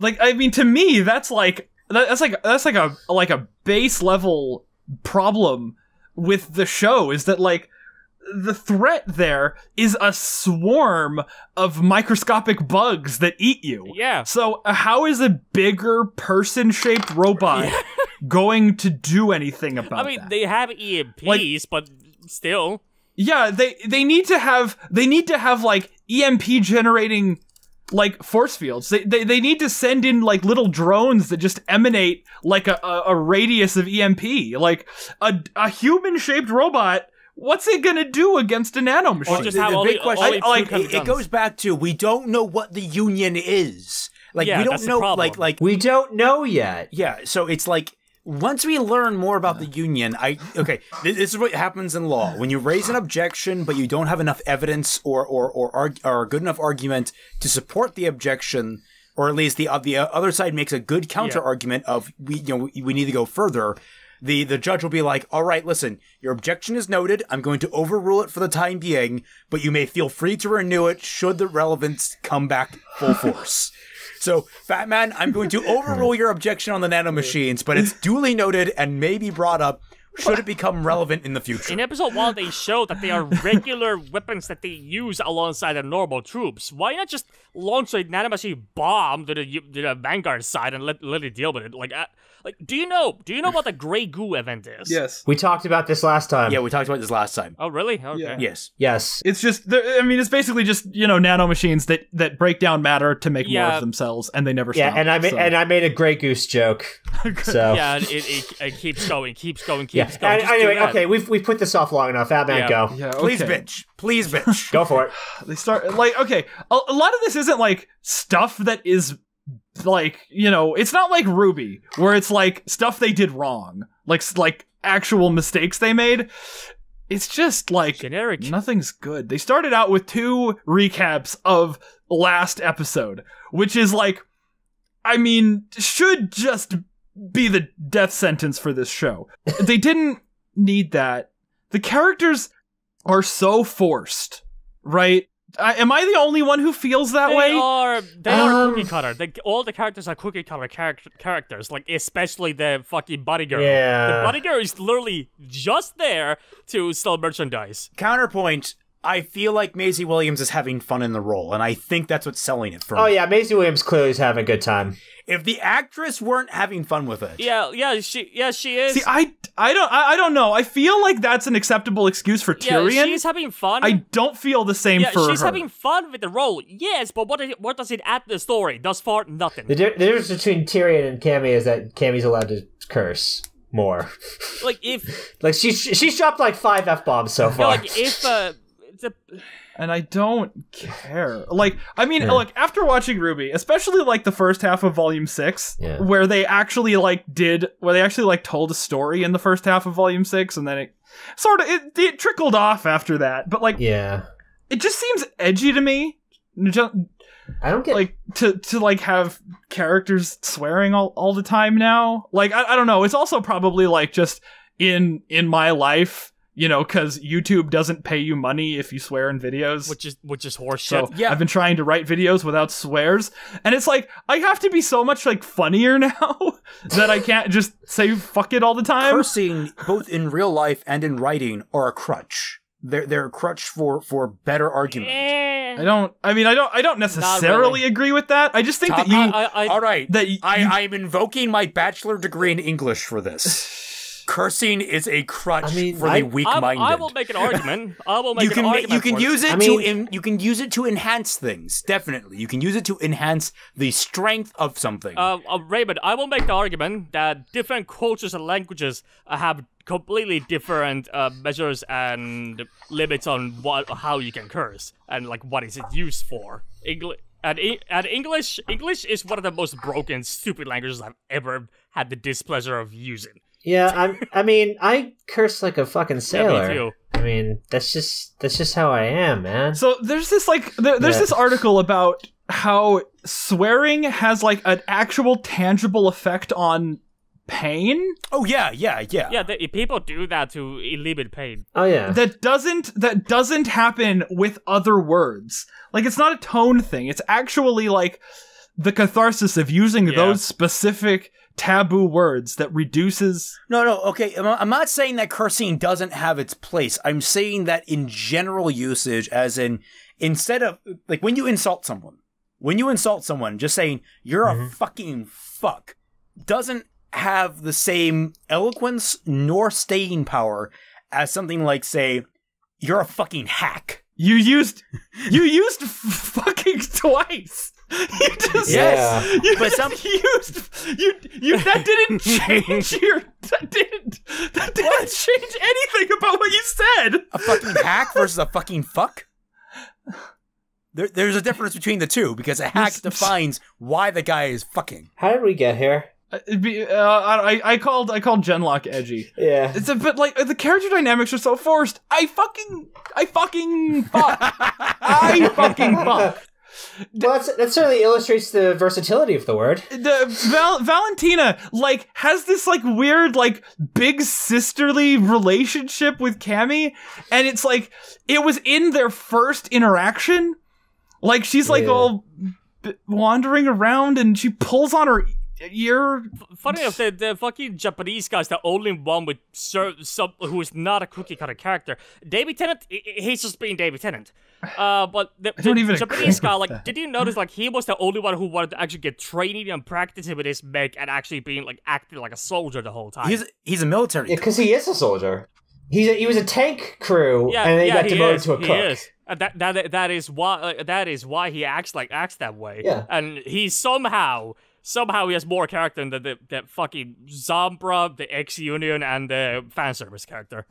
[SPEAKER 5] like, I mean, to me that's like a base level problem with the show is that like the threat there is a swarm of microscopic bugs that eat you.
[SPEAKER 3] Yeah.
[SPEAKER 5] So how is a bigger person-shaped robot going to do anything about that?
[SPEAKER 3] I mean, they have EMPs, but still.
[SPEAKER 5] Yeah, they need to have like EMP generating like force fields. They need to send in like little drones that just emanate like a radius of EMP. Like a human shaped robot, what's it gonna do against a nanomachine?
[SPEAKER 3] Or just have the big question.
[SPEAKER 1] It goes back to we don't know what the Union is. Like we don't know. Like
[SPEAKER 2] we don't know yet.
[SPEAKER 1] Yeah, so it's like. Once we learn more about the Union, this is what happens in law. When you raise an objection, but you don't have enough evidence or a good enough argument to support the objection, or at least the other side makes a good counter argument of we need to go further. The judge will be like, all right, listen, your objection is noted. I'm going to overrule it for the time being, but you may feel free to renew it should the relevance come back full force. So, Fat Man, I'm going to overrule your objection on the nanomachines, but it's duly noted and may be brought up should it become relevant in the future.
[SPEAKER 3] In episode 1, they showed that they are regular weapons that they use alongside the normal troops. Why not just launch a nanomachine bomb to the Vanguard side and let it deal with it? Like, do you know what the Grey Goo event is?
[SPEAKER 5] Yes.
[SPEAKER 2] We talked about this last time.
[SPEAKER 1] Yeah, we talked about this last time.
[SPEAKER 3] Oh, really? Okay.
[SPEAKER 1] Yeah.
[SPEAKER 2] Yes.
[SPEAKER 5] It's just, it's basically just, nanomachines that break down matter to make more of themselves, and they never stop.
[SPEAKER 2] Yeah, and I made a Grey Goose joke. So
[SPEAKER 3] yeah, it keeps going. Just go. Just
[SPEAKER 2] anyway, okay, we've put this off long enough. Fatman, go.
[SPEAKER 1] Yeah, okay. Please, bitch.
[SPEAKER 2] Go for it.
[SPEAKER 5] They start like, okay, a lot of this isn't like stuff that is like, you know, it's not like Ruby where it's like stuff they did wrong, like actual mistakes they made. It's just like
[SPEAKER 3] generic.
[SPEAKER 5] Nothing's good. They started out with 2 recaps of last episode, which is like, I mean, should just be the death sentence for this show. They didn't need that. The characters are so forced, right? Am I the only one who feels that way?
[SPEAKER 3] They are cookie cutter. All the characters are cookie cutter characters, like especially the fucking buddy girl.
[SPEAKER 2] Yeah.
[SPEAKER 3] The buddy girl is literally just there to sell merchandise.
[SPEAKER 1] Counterpoint, I feel like Maisie Williams is having fun in the role, and I think that's what's selling it for me.
[SPEAKER 2] Oh yeah, Maisie Williams clearly is having a good time.
[SPEAKER 1] If the actress weren't having fun with it,
[SPEAKER 3] she is.
[SPEAKER 5] See, I don't know. I feel like that's an acceptable excuse for Tyrion.
[SPEAKER 3] Yeah, she's having fun.
[SPEAKER 5] I don't feel the same for her.
[SPEAKER 3] She's having fun with the role, yes, but what does it add to the story? Thus far, nothing.
[SPEAKER 2] The difference between Tyrion and Cammy is that Cammy's allowed to curse more.
[SPEAKER 3] Like if
[SPEAKER 2] she's dropped like 5 F-bombs so far.
[SPEAKER 3] Like if
[SPEAKER 5] and I don't care. Like, I mean, look, after watching Ruby, especially like the first half of Volume 6, where they actually told a story in the first half of Volume 6, and then it trickled off after that. But like, it just seems edgy to me.
[SPEAKER 2] I don't get
[SPEAKER 5] like to like have characters swearing all the time now. Like, I don't know. It's also probably like just in my life. You know, because YouTube doesn't pay you money if you swear in videos.
[SPEAKER 3] Which is horseshit.
[SPEAKER 5] So I've been trying to write videos without swears. And it's like, I have to be so much like funnier now that I can't just say fuck it all the time.
[SPEAKER 1] Cursing, both in real life and in writing, are a crutch. They're a crutch for better argument.
[SPEAKER 5] I don't necessarily agree with that. I just think that you...
[SPEAKER 1] all right, I'm invoking my bachelor degree in English for this. Cursing is a crutch for the weak-minded.
[SPEAKER 3] I will make an argument. You
[SPEAKER 1] can use it to enhance things. Definitely, you can use it to enhance the strength of something.
[SPEAKER 3] Raymond, I will make the argument that different cultures and languages have completely different measures and limits on how you can curse and like what is it used for. English is one of the most broken, stupid languages I've ever had the displeasure of using.
[SPEAKER 2] Yeah, I curse like a fucking sailor.
[SPEAKER 3] Yeah, me too.
[SPEAKER 2] I mean, that's just how I am, man.
[SPEAKER 5] So there's this like there's this article about how swearing has like an actual tangible effect on pain.
[SPEAKER 1] Oh yeah.
[SPEAKER 3] People do that to alleviate pain.
[SPEAKER 2] Oh yeah.
[SPEAKER 5] That doesn't happen with other words. Like, it's not a tone thing. It's actually like the catharsis of using those specific taboo words that reduces...
[SPEAKER 1] No, okay, I'm not saying that cursing doesn't have its place. I'm saying that in general usage, as in, instead of, like, when you insult someone, just saying, you're a fucking fuck, doesn't have the same eloquence nor staying power as something like, say, you're a fucking hack.
[SPEAKER 5] You used fucking twice. You just that didn't change that didn't change anything about what you said.
[SPEAKER 1] A fucking hack versus a fucking fuck. There's a difference between the two because a hack defines why the guy is fucking.
[SPEAKER 2] How did we get here?
[SPEAKER 5] I called GenLOCK edgy.
[SPEAKER 2] Yeah,
[SPEAKER 5] it's a bit like the character dynamics are so forced. I fucking fuck. I fucking fuck.
[SPEAKER 2] Well, that certainly illustrates the versatility of the word.
[SPEAKER 5] Valentina, like, has this, like, weird, like, big sisterly relationship with Cammy, and it's like, it was in their first interaction. Like, she's, like, all wandering around, and she pulls on her ear.
[SPEAKER 3] Funny enough, the fucking Japanese guy's the only one with who is not a cookie cutter character. David Tennant, he's just being David Tennant. But the Japanese guy, like, did you notice, like, he was the only one who wanted to actually get training and practicing with his mech and actually being, like, acting like a soldier the whole time.
[SPEAKER 1] He's a military.
[SPEAKER 2] Yeah, because he is a soldier. He was a tank crew, and then he got demoted to a cook. He is.
[SPEAKER 3] That is why he acts that way.
[SPEAKER 2] Yeah.
[SPEAKER 3] And he somehow somehow he has more character than the fucking Zombra, the ex-Union, and the fan service character.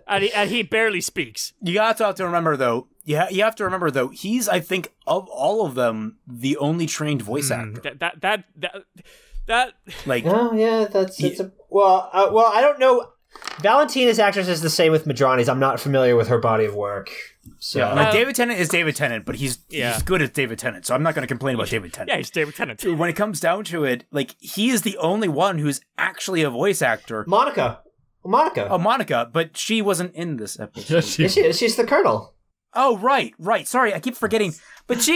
[SPEAKER 3] and he barely speaks.
[SPEAKER 1] You have to remember, though. You have to remember, though. He's, I think, of all of them, the only trained voice actor.
[SPEAKER 3] That
[SPEAKER 1] like.
[SPEAKER 2] Oh yeah, well, I don't know. Valentina's actress is the same with Madrani's. I'm not familiar with her body of work. So
[SPEAKER 1] yeah, David Tennant is David Tennant, but he's good at David Tennant, so I'm not going to complain about David Tennant.
[SPEAKER 3] Yeah, he's David Tennant.
[SPEAKER 1] When it comes down to it, like, he is the only one who's actually a voice actor.
[SPEAKER 2] Monica.
[SPEAKER 1] Oh, Monica, but she wasn't in this episode.
[SPEAKER 2] She's the Colonel.
[SPEAKER 1] Oh, right. Sorry, I keep forgetting. But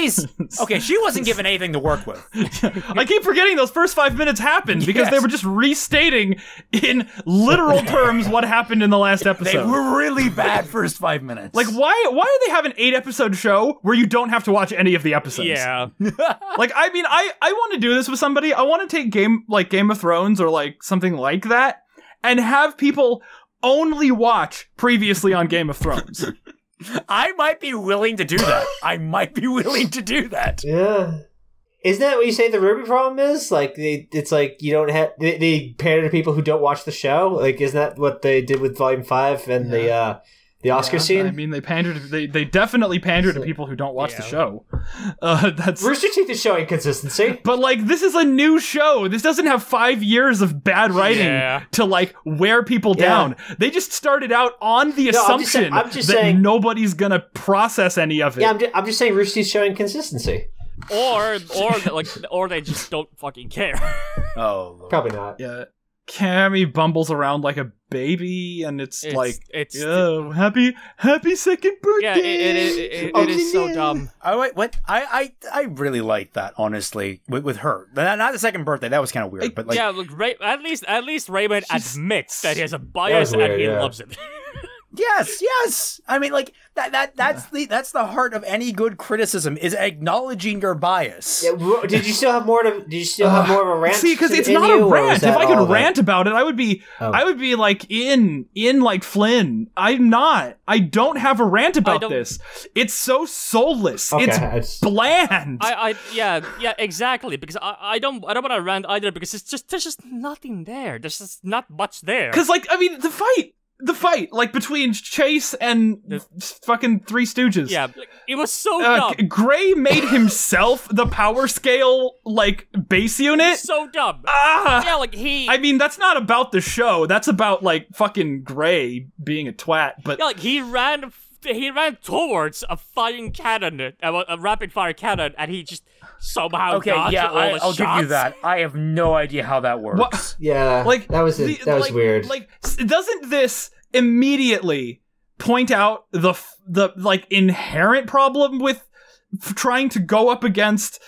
[SPEAKER 1] okay, she wasn't given anything to work with.
[SPEAKER 5] I keep forgetting those first 5 minutes happened because they were just restating in literal terms what happened in the last episode.
[SPEAKER 1] They were really bad first 5 minutes.
[SPEAKER 5] Like, why do they have an 8-episode show where you don't have to watch any of the episodes?
[SPEAKER 3] Yeah.
[SPEAKER 5] Like, I mean, I want to do this with somebody. I want to take Game of Thrones or like something like that and have people only watch previously on Game of Thrones.
[SPEAKER 1] I might be willing to do that.
[SPEAKER 2] Yeah. Isn't that what you say the Ruby problem is? Like, it's like you don't have... They pander to people who don't watch the show? Like, isn't that what they did with Volume 5 and the Oscar scene?
[SPEAKER 5] I mean, they definitely pander to people who don't watch the show. That's
[SPEAKER 2] Rooster Teeth is showing consistency.
[SPEAKER 5] But, like, this is a new show. This doesn't have 5 years of bad writing to, like, wear people down. They just started out on the assumption that nobody's gonna process any of it.
[SPEAKER 2] Yeah, I'm just saying Rooster Teeth's showing consistency.
[SPEAKER 3] Or they just don't fucking care.
[SPEAKER 1] Oh,
[SPEAKER 2] probably not.
[SPEAKER 5] Yeah. Cammy bumbles around like a baby, and it's happy second birthday.
[SPEAKER 3] Yeah, it is so dumb.
[SPEAKER 1] Oh wait, what? I really like that, honestly, with her. Not the second birthday. That was kind of weird, but like,
[SPEAKER 3] yeah, look, at least Raymond admits that he has a bias and he loves it.
[SPEAKER 1] Yes. I mean, like that's the heart of any good criticism is acknowledging your bias.
[SPEAKER 2] Yeah, did you still have more of a rant?
[SPEAKER 5] See, because it's not a rant. If I could rant about it, I would be like in like Flynn. I'm not. I don't have a rant about this. It's so soulless.
[SPEAKER 2] Okay,
[SPEAKER 5] it's bland.
[SPEAKER 3] Yeah, exactly. Because I don't want to rant either because there's just nothing there. There's just not much there.
[SPEAKER 5] Because like I mean the fight, like, between Chase and fucking Three Stooges.
[SPEAKER 3] Yeah, it was so dumb.
[SPEAKER 5] Gray made himself the power scale, like, base unit.
[SPEAKER 3] So dumb. Yeah, like,
[SPEAKER 5] I mean, that's not about the show. That's about, like, fucking Gray being a twat, but...
[SPEAKER 3] Yeah, like, he ran towards a firing cannon, a rapid-fire cannon, and he just somehow dodged all the
[SPEAKER 1] I'll
[SPEAKER 3] shots.
[SPEAKER 1] give you that. I have no idea how that works.
[SPEAKER 5] What?
[SPEAKER 2] Yeah, like that was weird.
[SPEAKER 5] Like, doesn't this immediately point out the like inherent problem with trying to go up against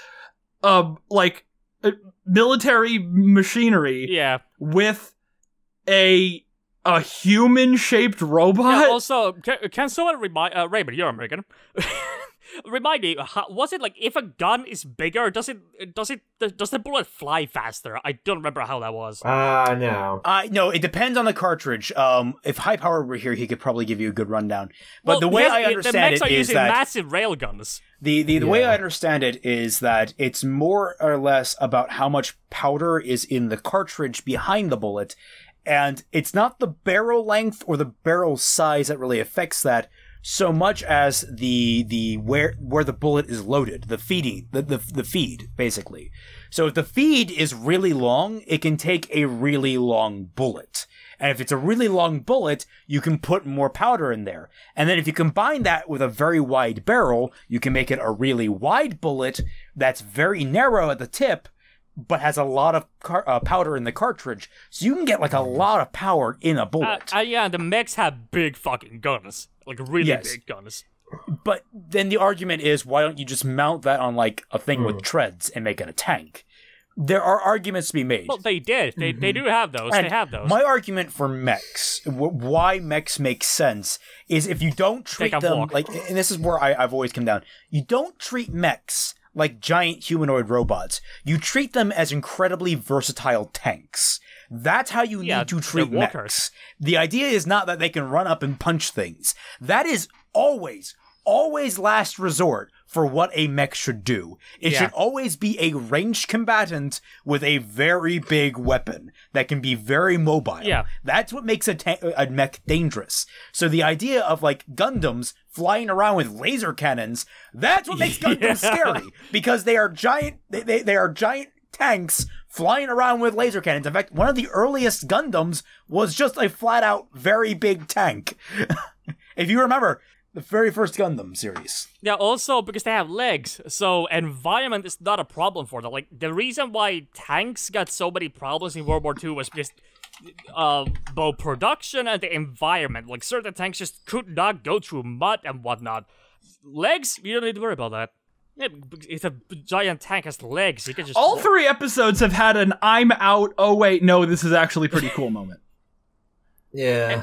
[SPEAKER 5] military machinery?
[SPEAKER 3] Yeah,
[SPEAKER 5] with a human-shaped robot?
[SPEAKER 3] Yeah, also, can someone remind... Raymond, you're American. Remind me, was it like if a gun is bigger, does the bullet fly faster? I don't remember how that was.
[SPEAKER 2] No.
[SPEAKER 1] No, it depends on the cartridge. If High Power were here, he could probably give you a good rundown. But the way I understand it is that...
[SPEAKER 3] The mechs are using massive railguns.
[SPEAKER 1] The way I understand it is that it's more or less about how much powder is in the cartridge behind the bullet, and it's not the barrel length or the barrel size that really affects that, so much as the where the bullet is loaded, the feed, basically. So if the feed is really long, it can take a really long bullet. And if it's a really long bullet, you can put more powder in there. And then if you combine that with a very wide barrel, you can make it a really wide bullet that's very narrow at the tip, but has a lot of powder in the cartridge. So you can get like a lot of power in a bullet.
[SPEAKER 3] Yeah, the mechs have big fucking guns. Like really big guns.
[SPEAKER 1] But then the argument is, why don't you just mount that on like a thing with treads and make it a tank? There are arguments to be made.
[SPEAKER 3] Well, they did. They do have those.
[SPEAKER 1] And
[SPEAKER 3] they have those.
[SPEAKER 1] My argument for mechs, why mechs make sense, is if you don't treat them like, and this is where I've always come down, you don't treat mechs like giant humanoid robots. You treat them as incredibly versatile tanks. That's how you need to treat mechs. The idea is not that they can run up and punch things. That is always last resort for what a mech should do. It should always be a ranged combatant with a very big weapon that can be very mobile.
[SPEAKER 3] Yeah.
[SPEAKER 1] That's what makes a mech dangerous. So the idea of like Gundams flying around with laser cannons, that's what makes Gundams scary, because they are giant. They are giant tanks flying around with laser cannons. In fact, one of the earliest Gundams was just a flat out very big tank. If you remember the very first Gundam series.
[SPEAKER 3] Yeah, also because they have legs, so environment is not a problem for them. Like, the reason why tanks got so many problems in World War II was because both production and the environment. Like, certain tanks just could not go through mud and whatnot. Legs, you don't need to worry about that. Yeah, it's a giant tank has legs. You can just
[SPEAKER 5] all 3 episodes have had an "I'm out. Oh wait, no, this is actually pretty cool" moment.
[SPEAKER 2] Yeah,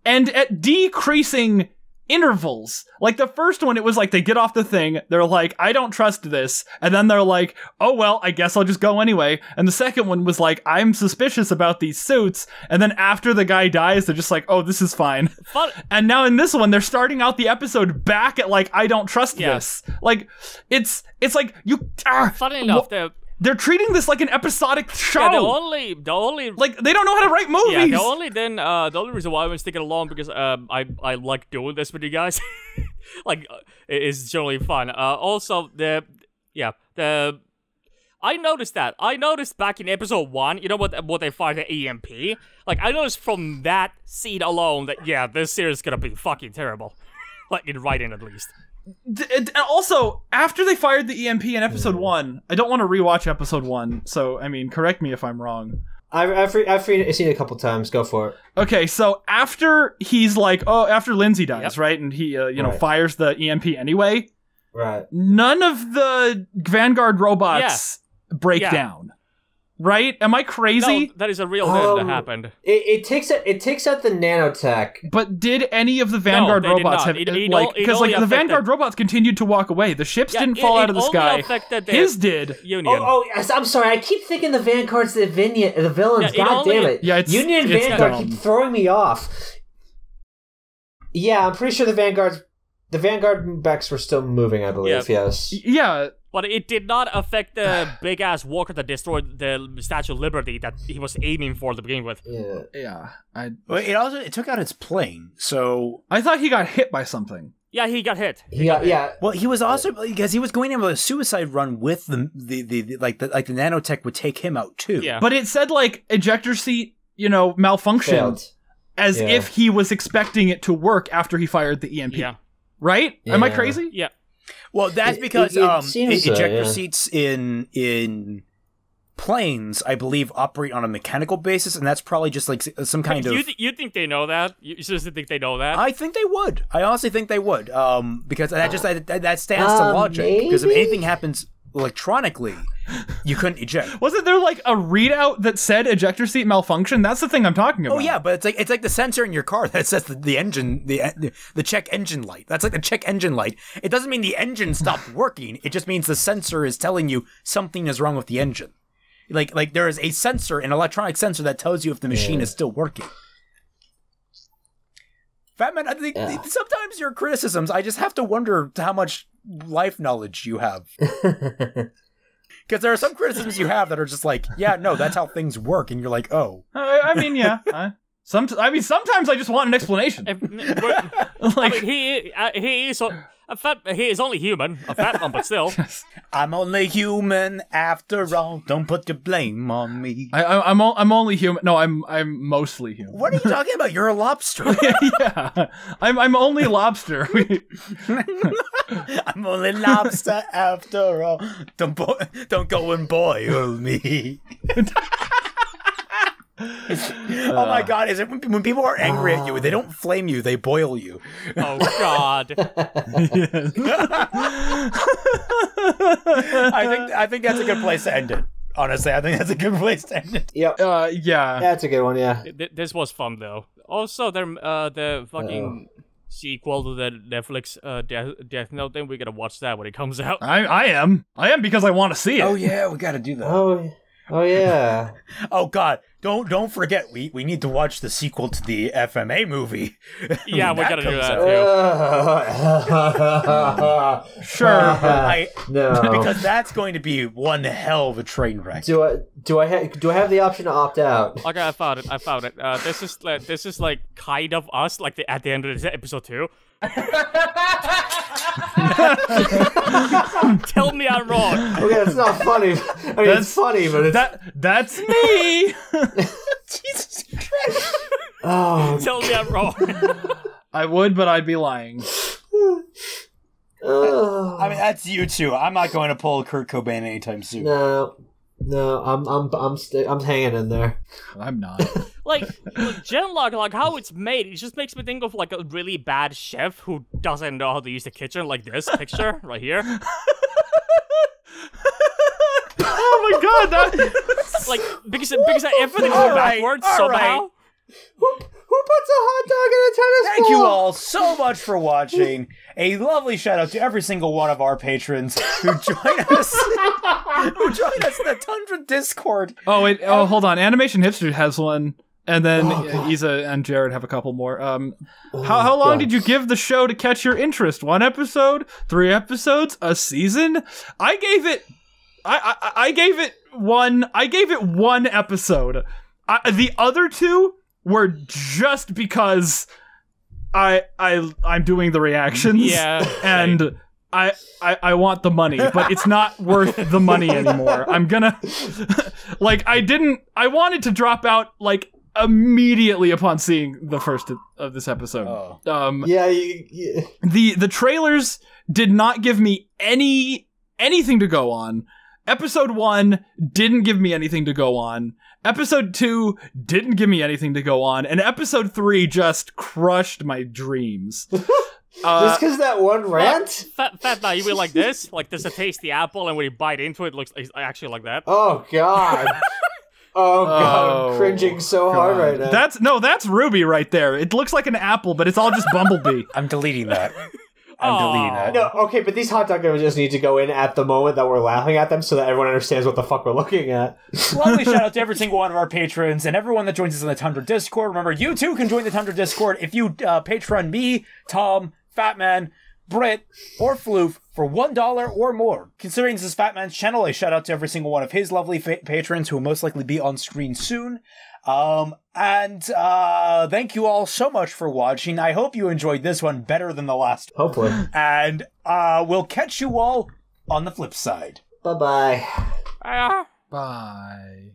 [SPEAKER 5] and at decreasing intervals. Like the first one, it was like they get off the thing, they're like, I don't trust this, and then they're like, oh well, I guess I'll just go anyway. And the second one was like, I'm suspicious about these suits, and then after the guy dies, they're just like, oh, this is fine. And now in this one, they're starting out the episode back at like, I don't trust this. Like it's like you.
[SPEAKER 3] Funny enough,
[SPEAKER 5] they're treating this like an episodic show.
[SPEAKER 3] Yeah, the only
[SPEAKER 5] like they don't know how to write movies.
[SPEAKER 3] Yeah, the only reason why I was sticking along because I like doing this with you guys. Like, it's generally fun. Also I noticed that. I noticed back in episode 1, you know what they find the EMP? Like, I noticed from that scene alone that this series is gonna be fucking terrible. Like, in writing at least.
[SPEAKER 5] Also, after they fired the EMP in episode 1, I don't want to rewatch episode 1, so, I mean, correct me if I'm wrong.
[SPEAKER 2] I've seen it a couple times. Go for it.
[SPEAKER 5] Okay, so after he's like, after Lindsay dies, right? And he, fires the EMP anyway.
[SPEAKER 2] Right.
[SPEAKER 5] None of the Vanguard robots break down. Right? Am I crazy?
[SPEAKER 3] No, that is a real thing that happened.
[SPEAKER 2] It takes out the nanotech.
[SPEAKER 5] But did any of the Vanguard robots have because the Vanguard robots continued to walk away. The ships didn't fall out of the sky. His did.
[SPEAKER 3] Union.
[SPEAKER 2] I'm sorry. I keep thinking the Vanguard's the villains. God damn it.
[SPEAKER 5] Yeah,
[SPEAKER 2] Union and Vanguard keep throwing me off. Yeah, I'm pretty sure the Vanguard mechs were still moving, I believe. Yes.
[SPEAKER 5] Yeah.
[SPEAKER 3] But it did not affect the big-ass walker that destroyed the Statue of Liberty that he was aiming for to begin with.
[SPEAKER 5] Yeah.
[SPEAKER 1] It took out its plane, so...
[SPEAKER 5] I thought he got hit by something.
[SPEAKER 3] Yeah, he got hit.
[SPEAKER 1] Well, he was also... Because he was going on a suicide run with the nanotech would take him out, too.
[SPEAKER 3] Yeah.
[SPEAKER 5] But it said, like, ejector seat, malfunctioned.
[SPEAKER 2] Failed.
[SPEAKER 5] As if he was expecting it to work after he fired the EMP.
[SPEAKER 3] Yeah.
[SPEAKER 5] Right?
[SPEAKER 2] Yeah.
[SPEAKER 5] Am I crazy?
[SPEAKER 3] Yeah.
[SPEAKER 1] Well, that's because ejector seats in planes, I believe, operate on a mechanical basis, and that's probably just like some kind of...
[SPEAKER 3] You think they know that? You seriously think they know that?
[SPEAKER 1] I think they would. I honestly think they would. Because that stands to logic.
[SPEAKER 2] Maybe?
[SPEAKER 1] Because if anything happens electronically, you couldn't eject.
[SPEAKER 5] Wasn't there like a readout that said ejector seat malfunction? That's the thing I'm talking about.
[SPEAKER 1] Oh yeah, but it's like the sensor in your car that says the engine, the check engine light. That's like the check engine light. It doesn't mean the engine stopped working. It just means the sensor is telling you something is wrong with the engine. Like there is a sensor, an electronic sensor that tells you if the machine is still working. Fatman, I think sometimes your criticisms, I just have to wonder how much life knowledge you have. Because there are some criticisms you have that are just like, yeah, no, that's how things work, and you're like, oh.
[SPEAKER 5] I mean, yeah. Sometimes I just want an explanation.
[SPEAKER 3] He is only human, a fat one, but still.
[SPEAKER 1] I'm only human after all. Don't put the blame on me.
[SPEAKER 5] I'm only human. No, I'm mostly human.
[SPEAKER 1] What are you talking about? You're a lobster.
[SPEAKER 5] Yeah. I'm only lobster.
[SPEAKER 1] I'm only lobster after all. Don't go and boil me. Oh my god, is it when people are angry at you, they don't flame you, they boil you.
[SPEAKER 3] Oh god.
[SPEAKER 1] I think that's a good place to end it. Honestly, I think that's a good place to end it.
[SPEAKER 2] Yep.
[SPEAKER 5] Yeah.
[SPEAKER 2] That's a good one, yeah.
[SPEAKER 3] This was fun though. Also, the fucking sequel to the Netflix Death Note thing, we gotta watch that when it comes out.
[SPEAKER 5] I am because I want to see it.
[SPEAKER 1] Oh yeah, we gotta do that.
[SPEAKER 2] Oh Oh yeah.
[SPEAKER 1] Oh god, don't forget we need to watch the sequel to the FMA movie.
[SPEAKER 3] Yeah, we gotta do that
[SPEAKER 1] too. Sure, no, because that's going to be one hell of a train wreck.
[SPEAKER 2] Do I have the option to opt out?
[SPEAKER 3] Okay, I found it. This is like kind of us, like at the end of episode 2. Tell me I'm wrong.
[SPEAKER 2] Okay, it's not funny. I mean, it's funny, but it's...
[SPEAKER 5] That's me.
[SPEAKER 1] Jesus Christ.
[SPEAKER 2] Oh,
[SPEAKER 3] tell me I'm wrong.
[SPEAKER 5] I would, but I'd be lying.
[SPEAKER 1] I mean, that's you too. I'm not going to pull Kurt Cobain anytime soon.
[SPEAKER 2] No, I'm hanging in there.
[SPEAKER 5] I'm not.
[SPEAKER 3] Like GenLOCK, like how it's made, it just makes me think of like a really bad chef who doesn't know how to use the kitchen, like this picture right here.
[SPEAKER 5] Oh my god, that
[SPEAKER 3] like because everything's backwards somehow.
[SPEAKER 2] Who puts a hot dog in a tennis ball?
[SPEAKER 1] Thank you all so much for watching. A lovely shout out to every single one of our patrons who join us in the Tundra Discord.
[SPEAKER 5] Oh wait, hold on. Animation Hipster has one, and then Isa and Jared have a couple more. How long did you give the show to catch your interest? 1 episode? 3 episodes? A season? I gave it one episode. The other 2 were just because I'm doing the reactions.
[SPEAKER 3] Yeah.
[SPEAKER 5] And I want the money, but it's not worth the money anymore. I'm gonna like I wanted to drop out like immediately upon seeing the first of this episode. The trailers did not give me anything to go on. Episode 1 didn't give me anything to go on. Episode 2 didn't give me anything to go on, and episode 3 just crushed my dreams.
[SPEAKER 2] Just because that one rant?
[SPEAKER 3] Fat now, you mean like this? Like there's a tasty apple, and when you bite into it, it looks actually like that.
[SPEAKER 2] Oh god. Oh god, I'm cringing so hard right now.
[SPEAKER 5] That's Ruby right there. It looks like an apple, but it's all just Bumblebee.
[SPEAKER 1] I'm deleting that. I'm deleting that.
[SPEAKER 2] No, okay, but these hot dog just need to go in at the moment that we're laughing at them so that everyone understands what the fuck we're looking at.
[SPEAKER 1] Lovely shout out to every single one of our patrons and everyone that joins us in the Tundra Discord. Remember, you too can join the Tundra Discord if you Patreon me, Tom, Fatman, Britt, or Floof for $1 or more. Considering this is Fatman's channel, a shout out to every single one of his lovely patrons who will most likely be on screen soon. Thank you all so much for watching. I hope you enjoyed this one better than the last one.
[SPEAKER 2] Hopefully.
[SPEAKER 1] And we'll catch you all on the flip side.
[SPEAKER 2] Bye-bye.
[SPEAKER 3] Bye.
[SPEAKER 5] Bye.